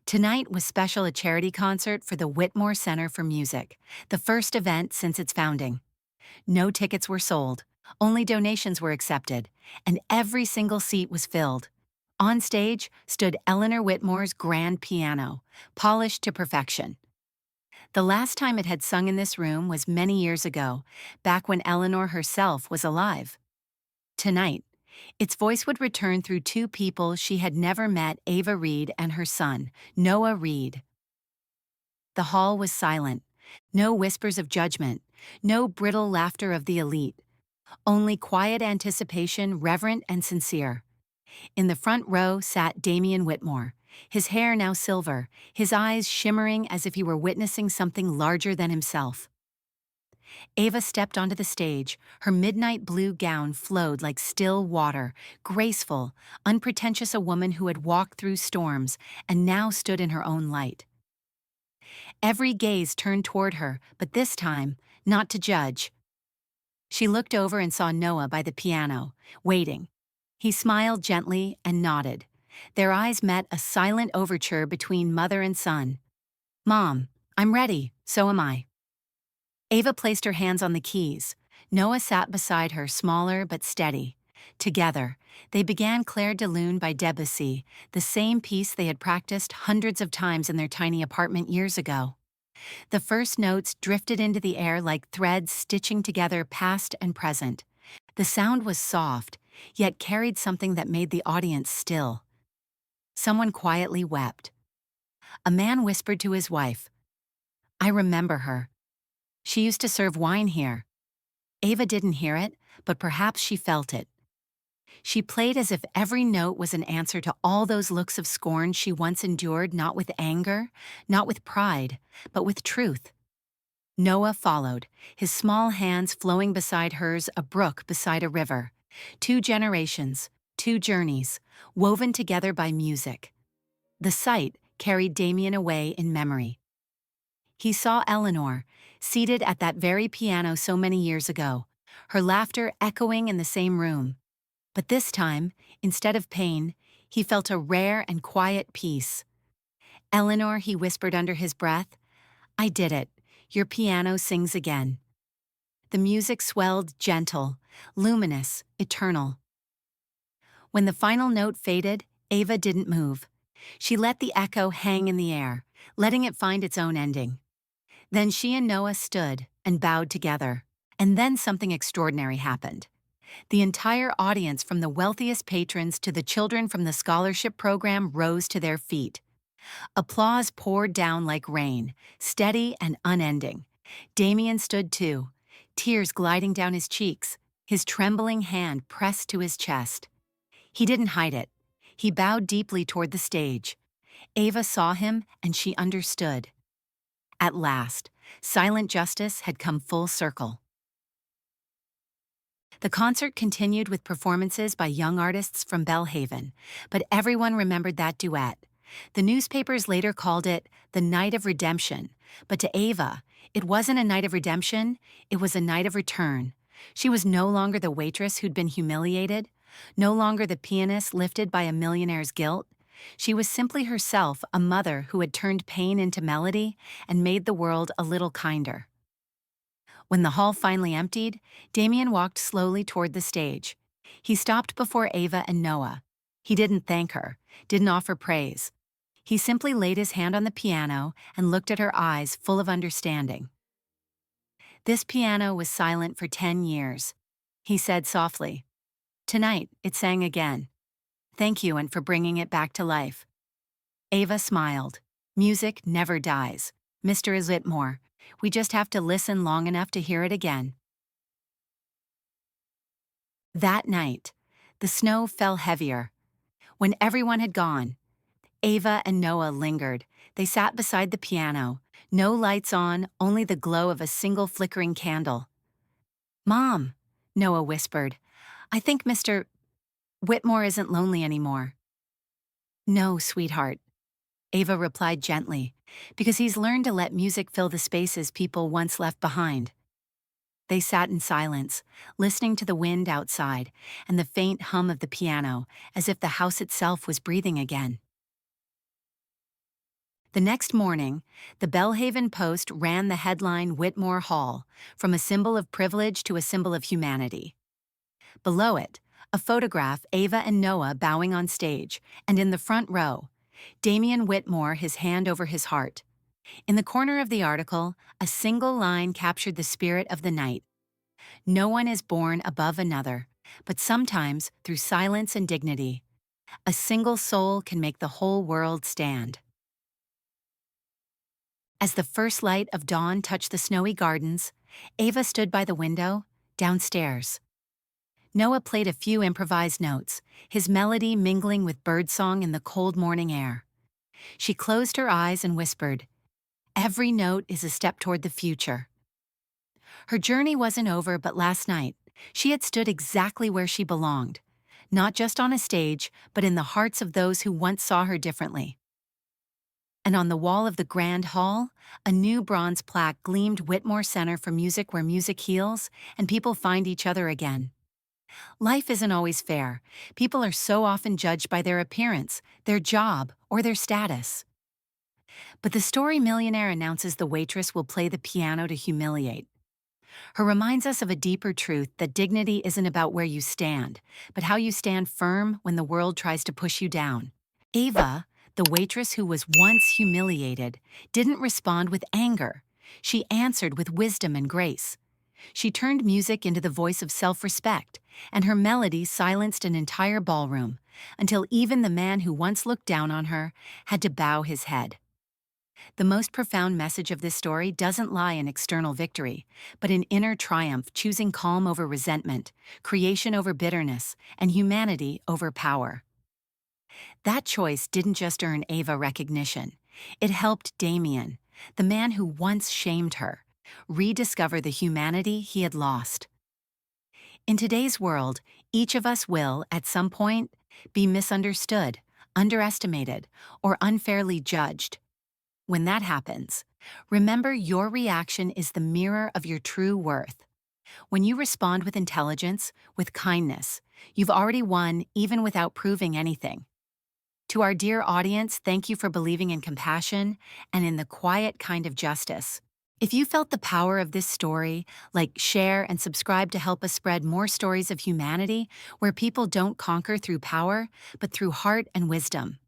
Speaker 1: Tonight was special, a charity concert for the Whitmore Center for Music, the first event since its founding. No tickets were sold, only donations were accepted, and every single seat was filled. On stage stood Eleanor Whitmore's grand piano, polished to perfection. The last time it had sung in this room was many years ago, back when Eleanor herself was alive. Tonight, its voice would return through two people she had never met: Ava Reed and her son, Noah Reed. The hall was silent. No whispers of judgment, no brittle laughter of the elite. Only quiet anticipation, reverent and sincere. In the front row sat Damien Whitmore, his hair now silver, his eyes shimmering as if he were witnessing something larger than himself. Ava stepped onto the stage. Her midnight blue gown flowed like still water, graceful, unpretentious, a woman who had walked through storms and now stood in her own light. Every gaze turned toward her, but this time, not to judge. She looked over and saw Noah by the piano, waiting. He smiled gently and nodded. Their eyes met, a silent overture between mother and son. "Mom, I'm ready, so am I." Ava placed her hands on the keys. Noah sat beside her, smaller but steady. Together, they began Claire de Lune by Debussy, the same piece they had practiced hundreds of times in their tiny apartment years ago. The first notes drifted into the air like threads stitching together past and present. The sound was soft, yet carried something that made the audience still. Someone quietly wept. A man whispered to his wife, "I remember her. She used to serve wine here." Ava didn't hear it, but perhaps she felt it. She played as if every note was an answer to all those looks of scorn she once endured, not with anger, not with pride, but with truth. Noah followed, his small hands flowing beside hers, a brook beside a river. 2 generations, 2 journeys, woven together by music. The sight carried Damien away in memory. He saw Eleanor, seated at that very piano so many years ago, her laughter echoing in the same room. But this time, instead of pain, he felt a rare and quiet peace. "Eleanor," he whispered under his breath, "I did it. Your piano sings again." The music swelled, gentle, luminous, eternal. When the final note faded, Ava didn't move. She let the echo hang in the air, letting it find its own ending. Then she and Noah stood and bowed together. And then something extraordinary happened. The entire audience, from the wealthiest patrons to the children from the scholarship program, rose to their feet. Applause poured down like rain, steady and unending. Damien stood too, tears gliding down his cheeks, his trembling hand pressed to his chest. He didn't hide it. He bowed deeply toward the stage. Ava saw him and she understood. At last, silent justice had come full circle. The concert continued with performances by young artists from Belhaven, but everyone remembered that duet. The newspapers later called it the Night of Redemption, but to Ava, it wasn't a night of redemption, it was a night of return. She was no longer the waitress who'd been humiliated, no longer the pianist lifted by a millionaire's guilt. She was simply herself, a mother who had turned pain into melody and made the world a little kinder. When the hall finally emptied, Damien walked slowly toward the stage. He stopped before Ava and Noah. He didn't thank her, didn't offer praise. He simply laid his hand on the piano and looked at her eyes full of understanding. This piano was silent for 10 years. He said softly, "Tonight, it sang again. Thank you and for bringing it back to life." Ava smiled. Music never dies, Mr. Whitmore. We just have to listen long enough to hear it again. That night, the snow fell heavier. When everyone had gone, Ava and Noah lingered. They sat beside the piano, no lights on, only the glow of a single flickering candle. "Mom," Noah whispered, "I think Mr. Whitmore isn't lonely anymore." "No, sweetheart," Ava replied gently, "because he's learned to let music fill the spaces people once left behind." They sat in silence, listening to the wind outside and the faint hum of the piano, as if the house itself was breathing again. The next morning, the Belhaven Post ran the headline "Whitmore Hall, from a symbol of privilege to a symbol of humanity." Below it, a photograph Ava and Noah bowing on stage, and in the front row, Damien Whitmore, his hand over his heart. In the corner of the article, a single line captured the spirit of the night. "No one is born above another, but sometimes, through silence and dignity, a single soul can make the whole world stand." As the first light of dawn touched the snowy gardens, Ava stood by the window, downstairs. Noah played a few improvised notes, his melody mingling with birdsong in the cold morning air. She closed her eyes and whispered, "Every note is a step toward the future." Her journey wasn't over, but last night, she had stood exactly where she belonged, not just on a stage, but in the hearts of those who once saw her differently. And on the wall of the grand hall, a new bronze plaque gleamed: "Whitmore Center for Music, where music heals and people find each other again." Life isn't always fair. People are so often judged by their appearance, their job, or their status. But the story Millionaire announces the waitress will play the piano to humiliate. Her reminds us of a deeper truth, that dignity isn't about where you stand, but how you stand firm when the world tries to push you down. Ava, the waitress who was once humiliated, didn't respond with anger. She answered with wisdom and grace. She turned music into the voice of self-respect, and her melody silenced an entire ballroom, until even the man who once looked down on her had to bow his head. The most profound message of this story doesn't lie in external victory, but in inner triumph, choosing calm over resentment, creation over bitterness, and humanity over power. That choice didn't just earn Ava recognition. It helped Damien, the man who once shamed her, rediscover the humanity he had lost. In today's world, each of us will, at some point, be misunderstood, underestimated, or unfairly judged. When that happens, remember your reaction is the mirror of your true worth. When you respond with intelligence, with kindness, you've already won even without proving anything. To our dear audience, thank you for believing in compassion and in the quiet kind of justice. If you felt the power of this story, share and subscribe to help us spread more stories of humanity where people don't conquer through power, but through heart and wisdom.